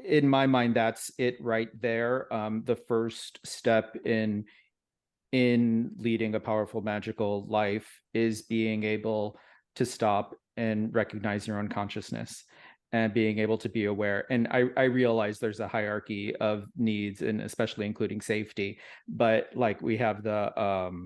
in my mind, that's it right there. The first step in leading a powerful magical life is being able to stop and recognize your own consciousness and being able to be aware. And I realize there's a hierarchy of needs, and especially including safety, but like we have the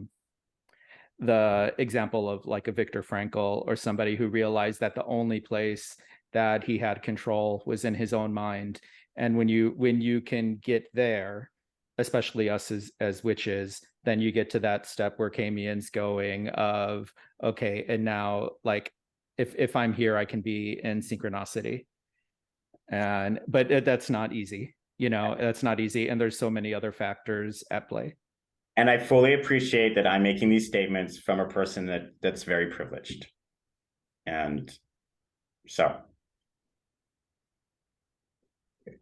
example of like a Viktor Frankl or somebody who realized that the only place that he had control was in his own mind. And when you can get there, especially us as witches, then you get to that step where Kamion's going of, okay, and now like if I'm here, I can be in synchronicity. But that's not easy, you know, that's not easy. And there's so many other factors at play. And I fully appreciate that I'm making these statements from a person that's very privileged. And so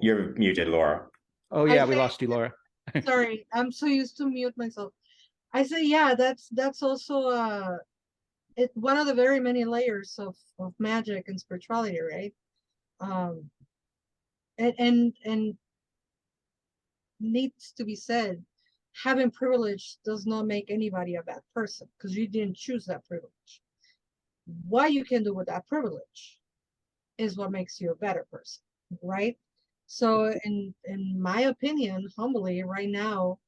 you're muted, Laura. Oh yeah, we lost you, Laura. Sorry, I'm so used to mute myself. I say, yeah, that's also one of the very many layers of magic and spirituality, right? Um, and needs to be said, having privilege does not make anybody a bad person because you didn't choose that privilege. What you can do with that privilege is what makes you a better person, right? So in my opinion, humbly, right now,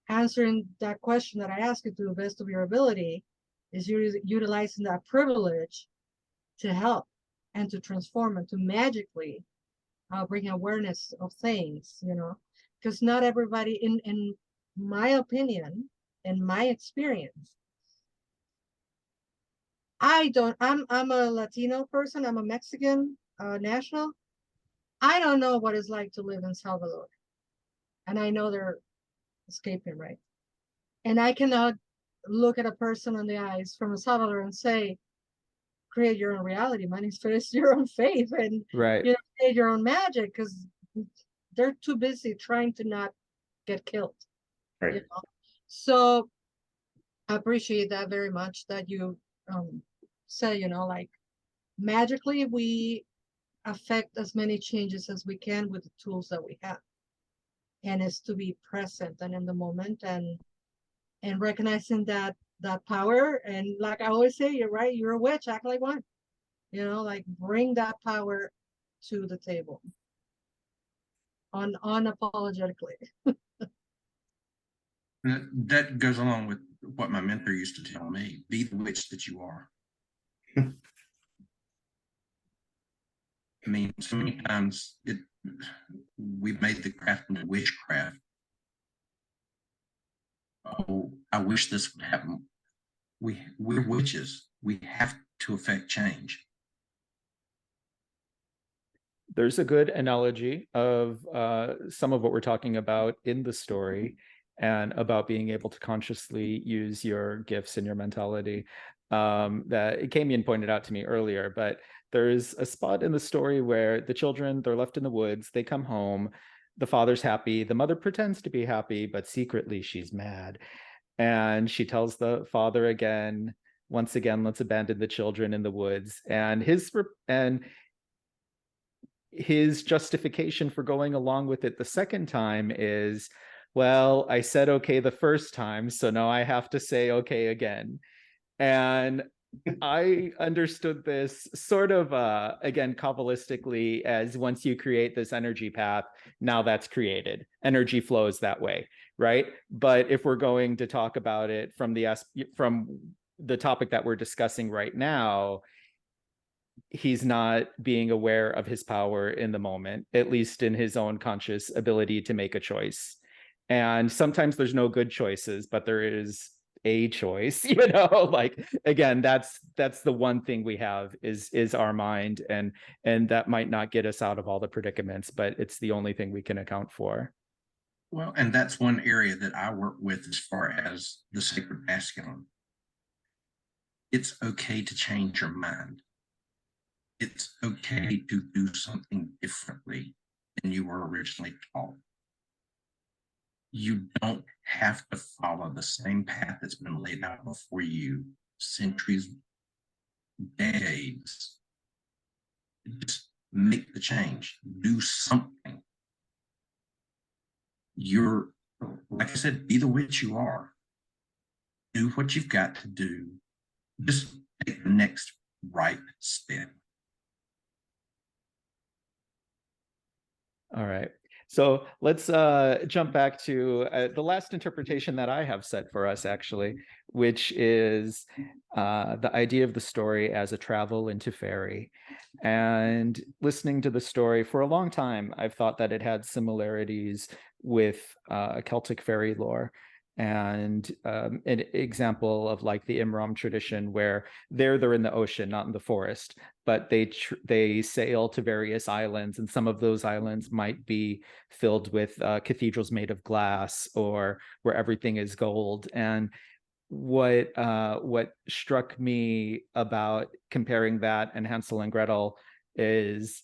answering that question that I asked you to the best of your ability is utilizing that privilege to help and to transform and to magically bring awareness of things, because not everybody, in my opinion, in my experience, I'm a Latino person, I'm a Mexican national. I don't know what it's like to live in Salvador. And I know they're escaping, right? And I cannot look at a person on the eyes from El Salvador and say, create your own reality, manifest your own faith, and Right. create your own magic, because they're too busy trying to not get killed. Right. So I appreciate that very much that you say, like magically we affect as many changes as we can with the tools that we have. And it's to be present and in the moment and recognizing that power. And like I always say, you're right, you're a witch, act like one. Like bring that power to the table unapologetically. That goes along with what my mentor used to tell me: be the witch that you are. I mean, so many times we've made the craft into witchcraft. Oh, I wish this would happen. We're witches. We have to affect change. There's a good analogy of some of what we're talking about in the story, and about being able to consciously use your gifts and your mentality that Kamion pointed out to me earlier. But there's a spot in the story where the children, they're left in the woods, they come home, the father's happy, the mother pretends to be happy, but secretly she's mad. And she tells the father again, once again, let's abandon the children in the woods. And his justification for going along with it the second time is, well, I said okay the first time, so now I have to say okay again. And I understood this sort of, again, Kabbalistically, as once you create this energy path, now that's created. Energy flows that way, right? But if we're going to talk about it from the topic that we're discussing right now, he's not being aware of his power in the moment, at least in his own conscious ability to make a choice. And sometimes there's no good choices, but there is a choice, like, again, that's the one thing we have is our mind, and that might not get us out of all the predicaments, but it's the only thing we can account for. Well, and that's one area that I work with as far as the sacred masculine. It's okay to change your mind. It's okay to do something differently than you were originally taught. You don't have to follow the same path that's been laid out before you, centuries, decades. Just make the change, do something. You're, like I said, be the witch you are. Do what you've got to do. Just take the next right step. All right. So let's jump back to the last interpretation that I have set for us, actually, which is the idea of the story as a travel into Faerie. And listening to the story for a long time, I've thought that it had similarities with Celtic fairy lore. And an example of like the Imram tradition, where they're in the ocean, not in the forest, but they sail to various islands, and some of those islands might be filled with cathedrals made of glass, or where everything is gold. And what struck me about comparing that and Hansel and Gretel is,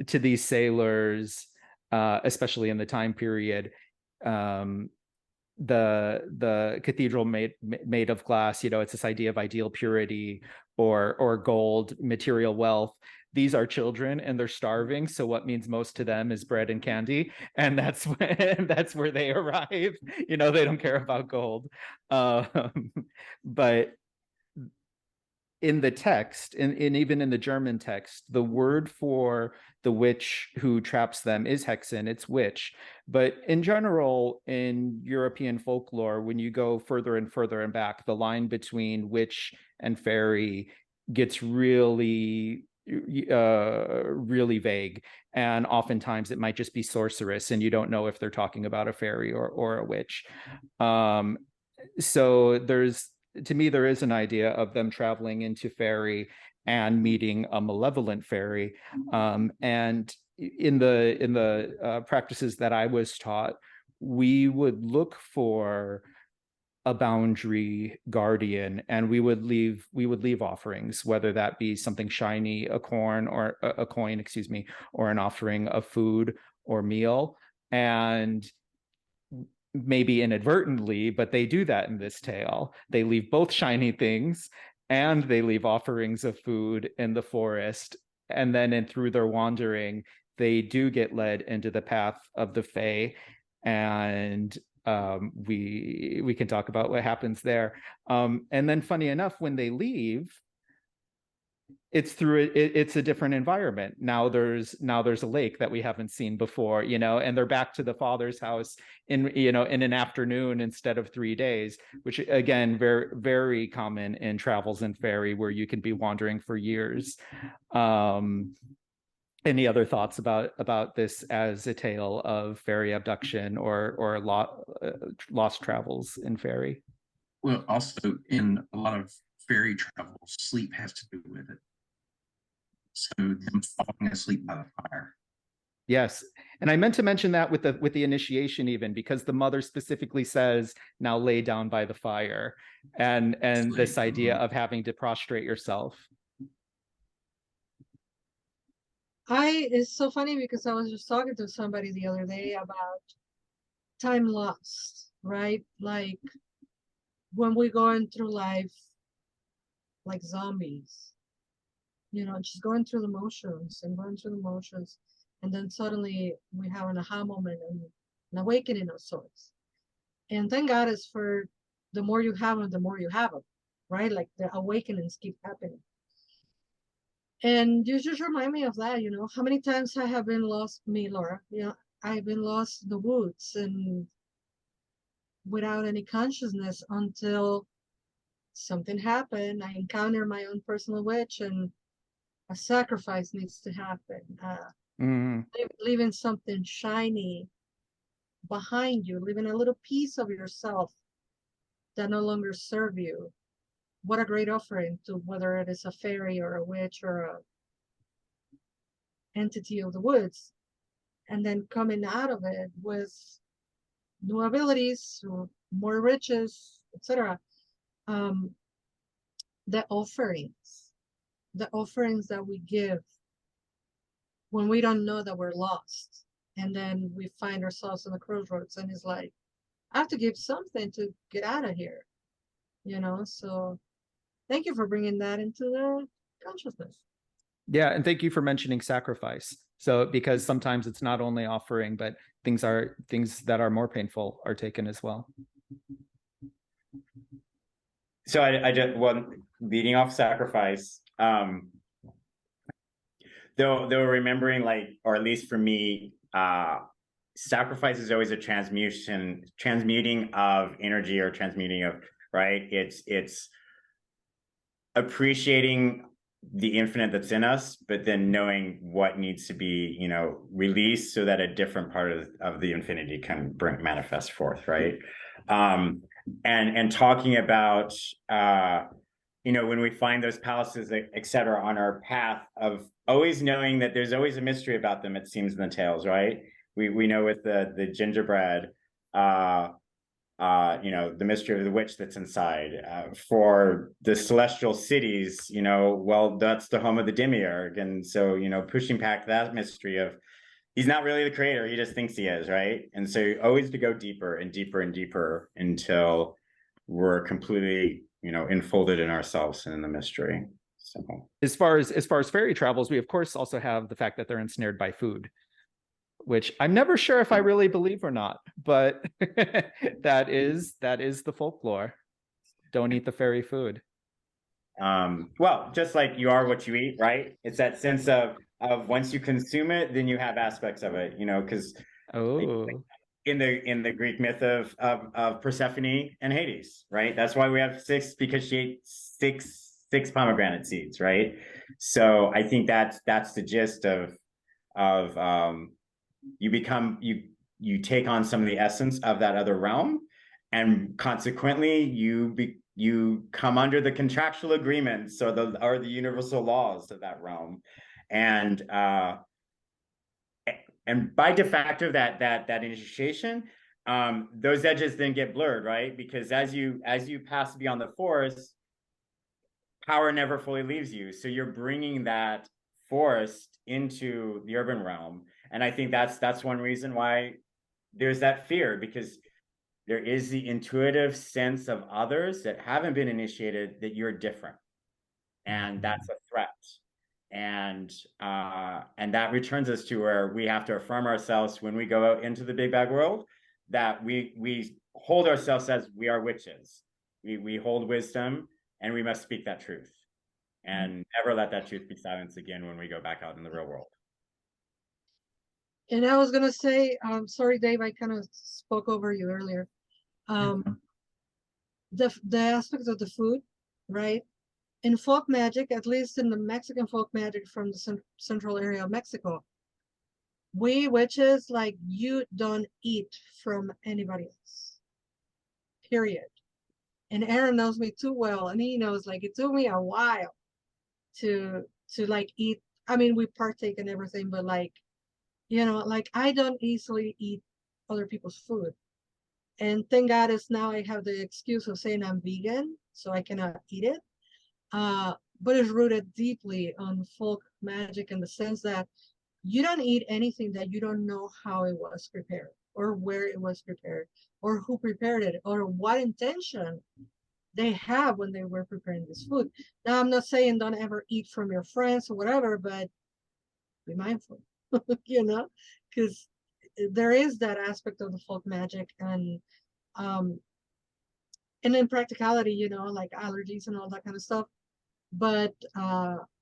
to these sailors, especially in the time period, the cathedral made of glass, it's this idea of ideal purity or gold, material wealth. These are children and they're starving, so what means most to them is bread and candy, and that's where they arrive. They don't care about gold. But in the text, and even in the German text, the word for the witch who traps them is hexen, it's witch. But in general, in European folklore, when you go further and further and back, the line between witch and fairy gets really vague, and oftentimes it might just be sorceress, and you don't know if they're talking about a fairy or a witch. So to me, there is an idea of them traveling into Faerie and meeting a malevolent fairy. And in the practices that I was taught, we would look for a boundary guardian, and we would leave offerings, whether that be something shiny, a coin, or an offering of food or meal. And maybe inadvertently, but they do that in this tale. They leave both shiny things and they leave offerings of food in the forest. And then through their wandering, they do get led into the path of the Fae. And we can talk about what happens there. And then funny enough, when they leave, it's a different environment. Now there's a lake that we haven't seen before, and they're back to the father's house in an afternoon instead of 3 days, which again, very, very common in travels in Faerie, where you can be wandering for years. Any other thoughts about this as a tale of fairy abduction or lost travels in Faerie? Well, also in a lot of fairy travels, sleep has to do with it. So them falling asleep by the fire. Yes, and I meant to mention that with the initiation, even because the mother specifically says, "Now lay down by the fire," and this idea of having to prostrate yourself. It's so funny because I was just talking to somebody the other day about time lost, right? Like when we're going through life like zombies, just going through the motions, and then suddenly we have an aha moment and an awakening of sorts. And thank God it's for the more you have them, the more you have them, right? Like the awakenings keep happening. And you just remind me of that, how many times I have been lost, Laura, I've been lost in the woods and without any consciousness until something happened. I encounter my own personal witch and a sacrifice needs to happen. Leaving something shiny behind you, leaving a little piece of yourself that no longer serve you. What a great offering to whether it is a fairy or a witch or a entity of the woods, and then coming out of it with new abilities, or more riches, etc. The offerings that we give when we don't know that we're lost, and then we find ourselves in the crossroads, and it's like, I have to give something to get out of here, so thank you for bringing that into the consciousness. Yeah, and thank you for mentioning sacrifice. So because sometimes it's not only offering, but things that are more painful are taken as well. So I just leading off sacrifice, though remembering, like, or at least for me, sacrifice is always a transmuting of energy, or transmuting of, right? It's appreciating the infinite that's in us, but then knowing what needs to be, released so that a different part of the infinity can manifest forth, right? And talking about, when we find those palaces, et cetera, on our path, of always knowing that there's always a mystery about them, it seems, in the tales, right? We know with the gingerbread, the mystery of the witch that's inside. For the celestial cities, that's the home of the demiurge. And so, pushing back that mystery of he's not really the creator. He just thinks he is, right? And so always to go deeper and deeper and deeper until we're completely, enfolded in ourselves and in the mystery. So as far as fairy travels, we of course also have the fact that they're ensnared by food, which I'm never sure if I really believe or not, but that is the folklore. Don't eat the fairy food. Well, just like you are what you eat, right? It's that sense of once you consume it, then you have aspects of it, because in the Greek myth of Persephone and Hades, right? That's why we have 6, because she ate six pomegranate seeds, right? So I think that's the gist of you take on some of the essence of that other realm, and consequently you come under the contractual agreements or the universal laws of that realm, and by de facto that initiation, those edges then get blurred, right? Because as you pass beyond the forest, power never fully leaves you, so you're bringing that forest into the urban realm. And I think that's one reason why there's that fear, because there is the intuitive sense of others that haven't been initiated that you're different, and that's a threat. And that returns us to where we have to affirm ourselves when we go out into the big bad world, that we hold ourselves as we are witches. We hold wisdom, and we must speak that truth, and never let that truth be silenced again when we go back out in the real world. And I was gonna say, sorry, Dave, I kind of spoke over you earlier. The aspects of the food, right? In folk magic, at least in the Mexican folk magic from the central area of Mexico, we witches, like, you don't eat from anybody else, period. And Aaron knows me too well, and he knows, like, it took me a while to like eat. I mean, we partake in everything, but like, like, I don't easily eat other people's food. And thank God is now I have the excuse of saying I'm vegan, so I cannot eat it. But it's rooted deeply on folk magic, in the sense that you don't eat anything that you don't know how it was prepared, or where it was prepared, or who prepared it, or what intention they have when they were preparing this food. Now, I'm not saying don't ever eat from your friends or whatever, but be mindful, because there is that aspect of the folk magic, and in practicality, like allergies and all that kind of stuff. But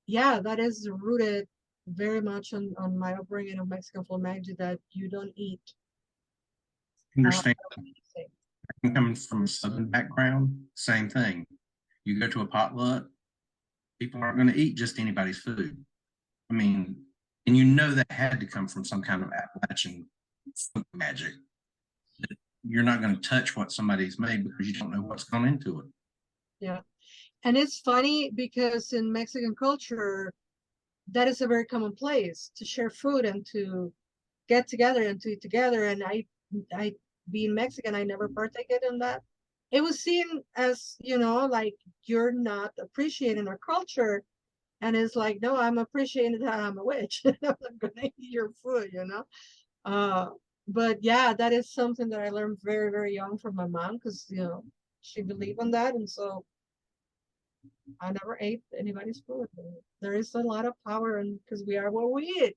yeah, that is rooted very much on my upbringing of Mexican folk magic, that you don't eat. Understand. I'm coming from a Southern background, same thing. You go to a potluck, people aren't going to eat just anybody's food. I mean, and that had to come from some kind of Appalachian magic. You're not going to touch what somebody's made because you don't know what's gone into it. Yeah. And it's funny because in Mexican culture, that is a very common place to share food and to get together and to eat together. And I being Mexican, I never partaken in that. It was seen as, like, you're not appreciating our culture. And it's like, no, I'm appreciating that I'm a witch. I'm not gonna eat your food, But yeah, that is something that I learned very, very young from my mom, because she believed in that, and so I never ate anybody's food. There is a lot of power, and because we are what we eat,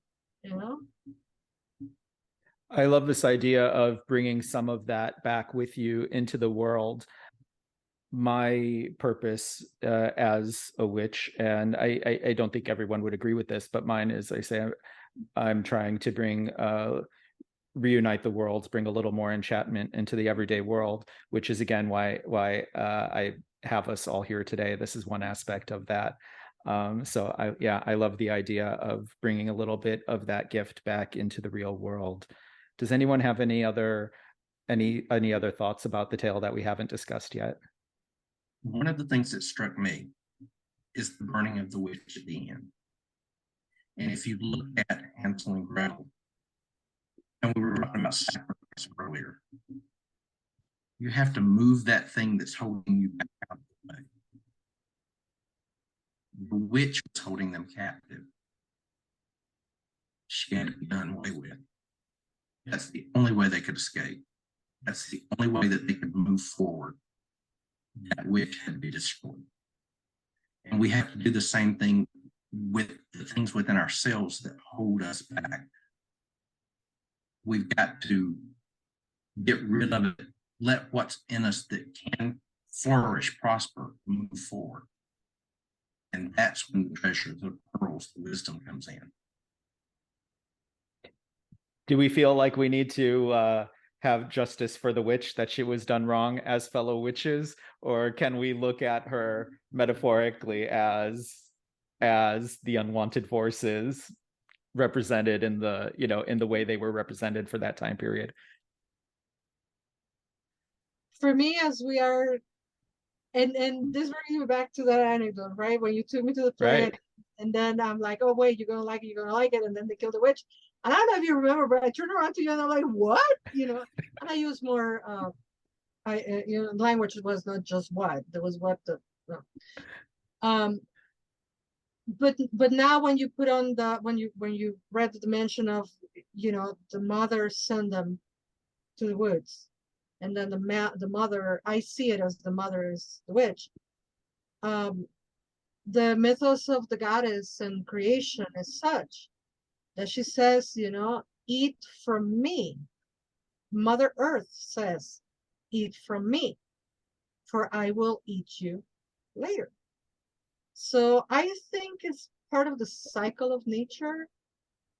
I love this idea of bringing some of that back with you into the world. My purpose as a witch, and I don't think everyone would agree with this, but mine is, I say, I'm trying to reunite the worlds, bring a little more enchantment into the everyday world, which is again why I have us all here today. This is one aspect of that. So I love the idea of bringing a little bit of that gift back into the real world. Does anyone have any other thoughts about the tale that we haven't discussed yet? One of the things that struck me is the burning of the witch at the end. And if you look at Hansel and Gretel, and we were talking about sacrifice earlier, you have to move that thing that's holding you back out of the way. The witch was holding them captive. she had to be done away with. That's the only way they could escape. That's the only way that they could move forward. That witch had to be destroyed. And we have to do the same thing with the things within ourselves that hold us back. We've got to get rid of it, let what's in us that can flourish, prosper, move forward. And that's when the treasure, the pearls, the wisdom comes in. Do we feel like we need to have justice for the witch, that she was done wrong as fellow witches, or can we look at her metaphorically as the unwanted forces represented in the, you know, in the way they were represented for that time period? For me, as we are, and this brings me back to that anecdote, right? When you took me to the play, Right. and then I'm like, oh wait, you're gonna like it, you're gonna like it, and then they kill the witch. And I don't know if you remember, but I turned around to you and I'm like, what? You know, and I use more, you know, language was not just what, there was what the, but now when you put on the, when you read the mention of, you know, the mother sent them to the woods, and then the mother, I see it as the mother is the witch. The mythos of the goddess and creation is such that she says, you know, eat from me. Mother Earth says, eat from me, for I will eat you later. So I think it's part of the cycle of nature.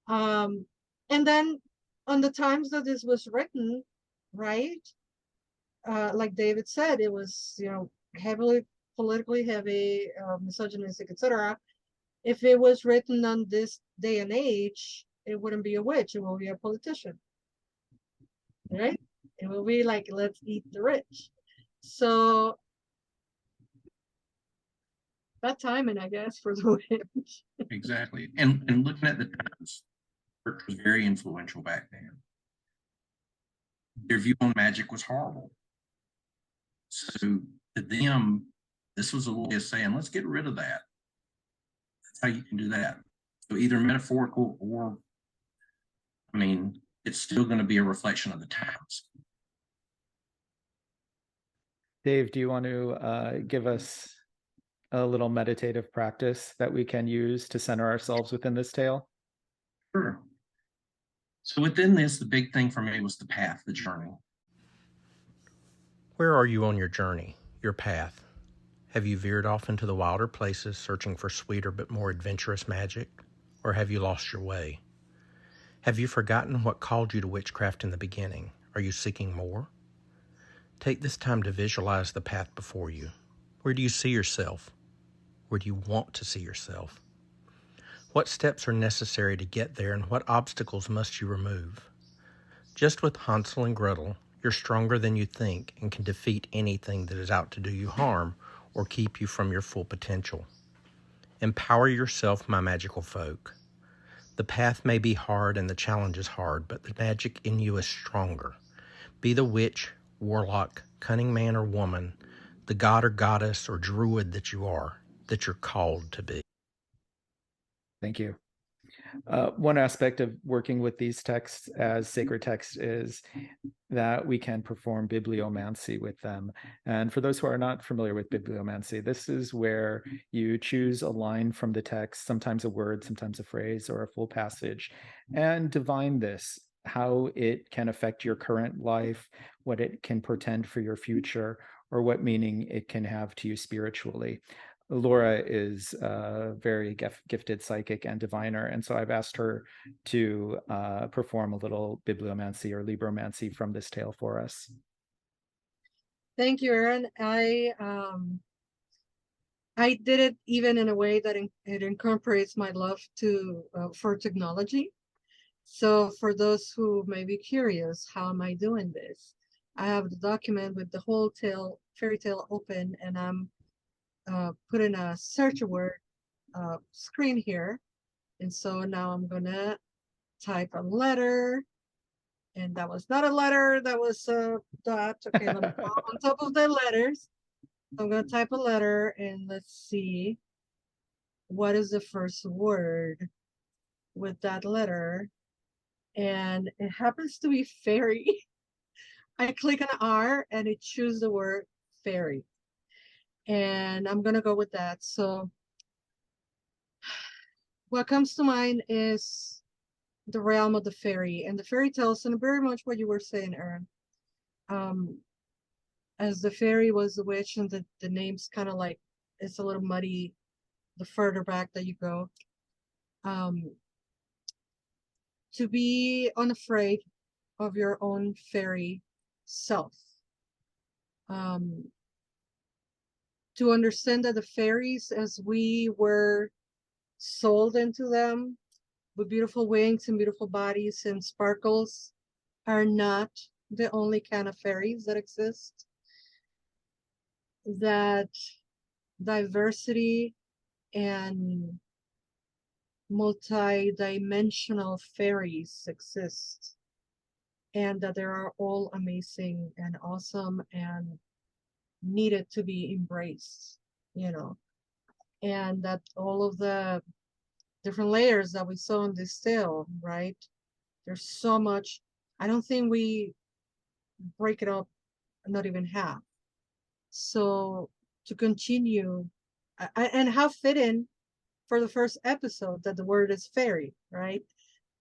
And then on the times that this was written, right? Like David said, it was, you know, heavily politically heavy, misogynistic, etc. If it was written on this day and age, it wouldn't be a witch, it will be a politician, right? It will be like, let's eat the rich. So that timing, I guess, for the witch. Exactly. And looking at the times, church was very influential back then. Their view on magic was horrible. So to them, this was a way of saying, let's get rid of that. That's how you can do that. So either metaphorical or, I mean, it's still going to be a reflection of the times. Dave, do you want to give us a little meditative practice that we can use to center ourselves within this tale? Sure. So within this, the big thing for me was the path, the journey. Where are you on your journey, your path? Have you veered off into the wilder places, searching for sweeter but more adventurous magic? Or have you lost your way? Have you forgotten what called you to witchcraft in the beginning? Are you seeking more? Take this time to visualize the path before you. Where do you see yourself? Where do you want to see yourself? What steps are necessary to get there, and what obstacles must you remove? Just with Hansel and Gretel, you're stronger than you think and can defeat anything that is out to do you harm or keep you from your full potential. Empower yourself, my magical folk. The path may be hard and the challenge is hard, but the magic in you is stronger. Be the witch, warlock, cunning man or woman, the god or goddess or druid that you are, that you're called to be. Thank you. One aspect of working with these texts as sacred texts is that we can perform bibliomancy with them. And for those who are not familiar with bibliomancy, this is where you choose a line from the text, sometimes a word, sometimes a phrase, or a full passage, and divine this, how it can affect your current life, what it can portend for your future, or what meaning it can have to you spiritually. Laura is a very gifted psychic and diviner, and so I've asked her to perform a little bibliomancy or libromancy from this tale for us. Thank you, Aaron. I did it even in a way that it incorporates my love for technology. So for those who may be curious, how am I doing this? I have the document with the whole fairy tale open, and I'm putting a search word screen here. And so now I'm gonna type a letter, and that was not a letter, that was a dot. Okay, on top of the letters, I'm gonna type a letter, and let's see, what is the first word? with that letter, and it happens to be fairy. I click on R and it chooses the word fairy. And I'm gonna go with that. So what comes to mind is the realm of the fairy and the fairy tales, and very much what you were saying, Aaron. As the fairy was the witch, and the name's kind of like, it's a little muddy the further back that you go. To be unafraid of your own fairy self. To understand that the fairies, as we were sold into them with beautiful wings and beautiful bodies and sparkles, are not the only kind of fairies that exist. That diversity and multi-dimensional fairies exist, and that they are all amazing and awesome and needed to be embraced, you know, and that all of the different layers that we saw in this tale, right? There's so much. I don't think we break it up, not even half. So to continue, and how fitting for the first episode that the word is fairy, right?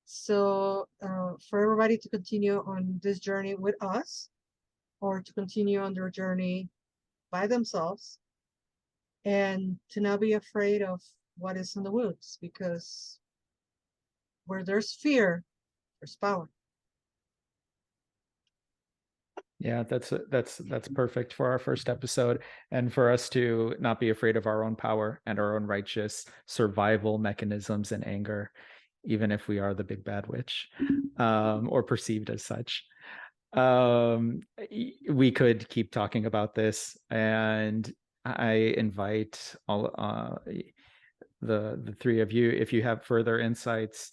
So for everybody to continue on this journey with us, or to continue on their journey by themselves, and to not be afraid of what is in the woods, because where there's fear, there's power. Yeah, that's perfect for our first episode, and for us to not be afraid of our own power and our own righteous survival mechanisms and anger, even if we are the big bad witch, or perceived as such. We could keep talking about this, and I invite all the three of you, if you have further insights,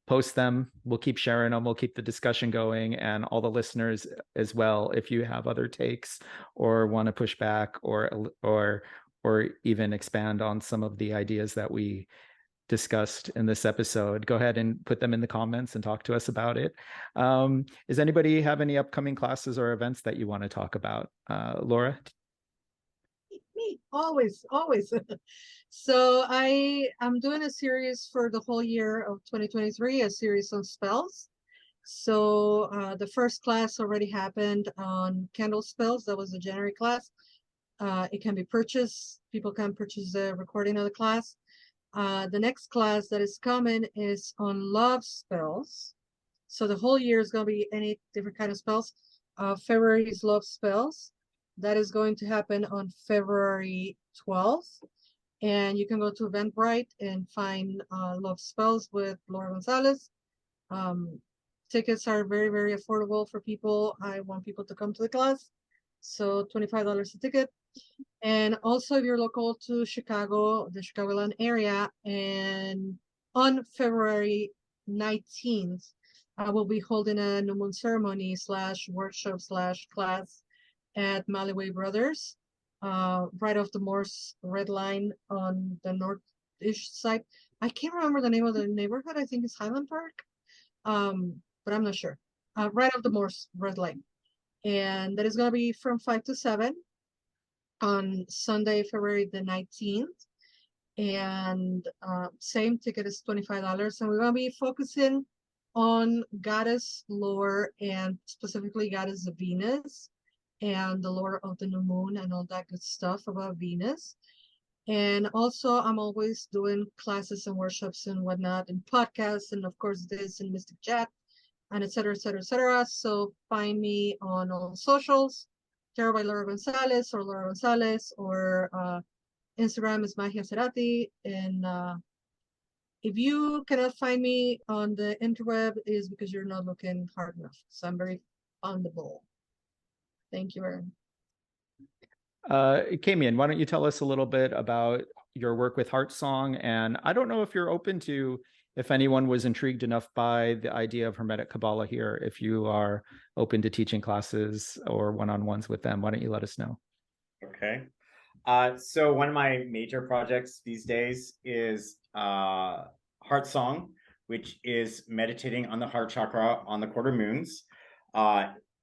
post them. We'll keep sharing them. We'll keep the discussion going, and all the listeners as well. If you have other takes or want to push back or even expand on some of the ideas that we discussed in this episode, go ahead and put them in the comments and talk to us about it. Does anybody have any upcoming classes or events that you want to talk about? Laura? Me, always. So I'm doing a series for the whole year of 2023, a series on spells. So the first class already happened on candle spells. That was the January class. It can be purchased. People can purchase the recording of the class. The next class that is coming is on love spells. So the whole year is going to be any different kind of spells. February is love spells. That is going to happen on February 12th. And you can go to Eventbrite and find Love Spells with Laura Gonzalez. Tickets are very, very affordable for people. I want people to come to the class. So $25 a ticket. And also, if you're local to Chicago, the Chicagoland area, and on February 19th, I will be holding a new moon ceremony / workshop / class at Maliway Brothers, right off the Morse Red Line on the north-ish side. I can't remember the name of the neighborhood. I think it's Highland Park, but I'm not sure. Right off the Morse Red Line. And that is going to be from 5 to 7 on Sunday, February the 19th. And same ticket is $25. And we're going to be focusing on goddess lore, and specifically goddess Venus, and the lore of the new moon and all that good stuff about Venus. And also, I'm always doing classes and workshops and whatnot, and podcasts, and of course this and Mystic Chat, and et cetera, et cetera, et cetera. So find me on all socials, Tarot by Laura Gonzalez, or Laura Gonzalez, or Instagram is Magia Cerati. And if you cannot find me on the interweb, is because you're not looking hard enough. So I'm very findable. Thank you, Aaron. Kamion, why don't you tell us a little bit about your work with Heart Song? And I don't know if you're open to, if anyone was intrigued enough by the idea of hermetic Qabalah here, if you are open to teaching classes or one-on-ones with them, why don't you let us know? Okay. So one of my major projects these days is Heart Song, which is meditating on the heart chakra on the quarter moons.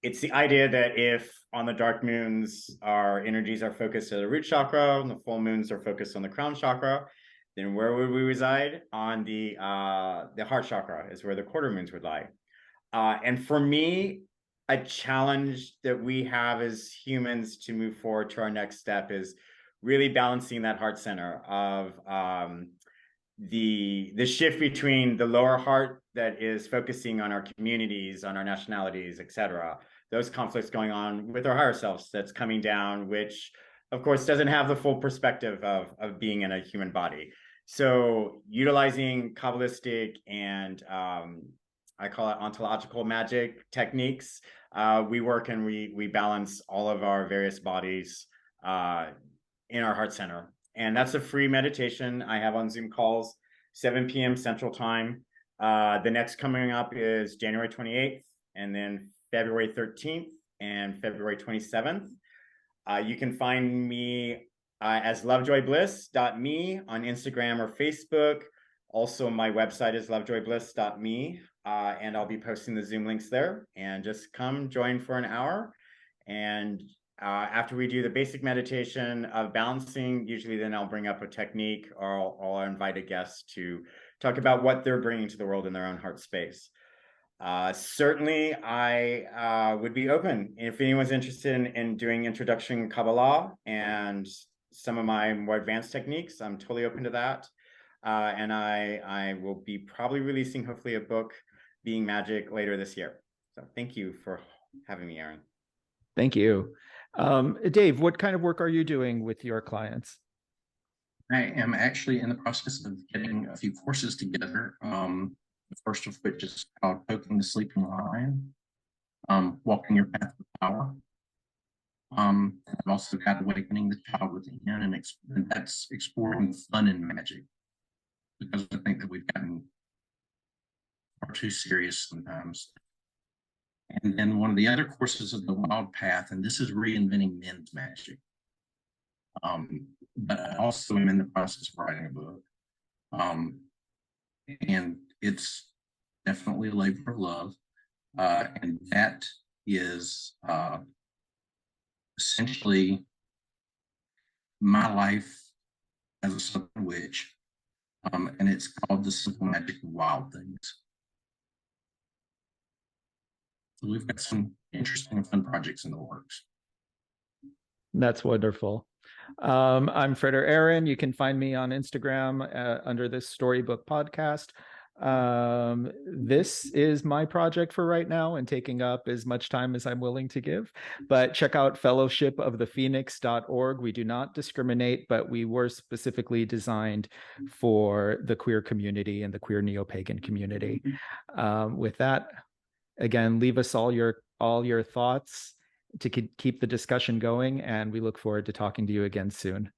It's the idea that if on the dark moons, our energies are focused at the root chakra, and the full moons are focused on the crown chakra, then where would we reside? On the heart chakra is where the quarter moons would lie. And for me, a challenge that we have as humans to move forward to our next step is really balancing that heart center of the shift between the lower heart that is focusing on our communities, on our nationalities, etc. Those conflicts going on with our higher selves that's coming down, which of course doesn't have the full perspective of being in a human body. So utilizing Kabbalistic and I call it ontological magic techniques, we work and we balance all of our various bodies in our heart center. And that's a free meditation I have on Zoom calls, 7 p.m. Central Time. The next coming up is January 28th, and then February 13th and February 27th. You can find me as lovejoybliss.me on Instagram or Facebook. Also, my website is lovejoybliss.me, and I'll be posting the Zoom links there. And just come join for an hour. And after we do the basic meditation of balancing, usually then I'll bring up a technique, or I'll invite a guest to talk about what they're bringing to the world in their own heart space. Certainly, I would be open if anyone's interested in doing introduction Qabalah and some of my more advanced techniques. I'm totally open to that. And I will be probably releasing hopefully a book, Being Magic, later this year. So thank you for having me, Aaron. Thank you. Dave, what kind of work are you doing with your clients? I am actually in the process of getting a few courses together. The first of which is called Poking the Sleeping Lion, Walking Your Path of Power. I've also got Awakening the Child Within, and that's exploring fun in magic, because I think that we've gotten far too serious sometimes. And then one of the other courses is the Wild Path, and this is reinventing men's magic. But I also am in the process of writing a book. And it's definitely a labor of love. And that is essentially my life as a Southern witch. And it's called The Simple Magic of Wild Things. So we've got some interesting and fun projects in the works. That's wonderful. I'm Frater Aaron. You can find me on Instagram under this Storybook Podcast. This is my project for right now and taking up as much time as I'm willing to give. But check out fellowshipofthephoenix.org. We do not discriminate, but we were specifically designed for the queer community and the queer neo-pagan community. With that, again, leave us all your thoughts to keep the discussion going, and we look forward to talking to you again soon.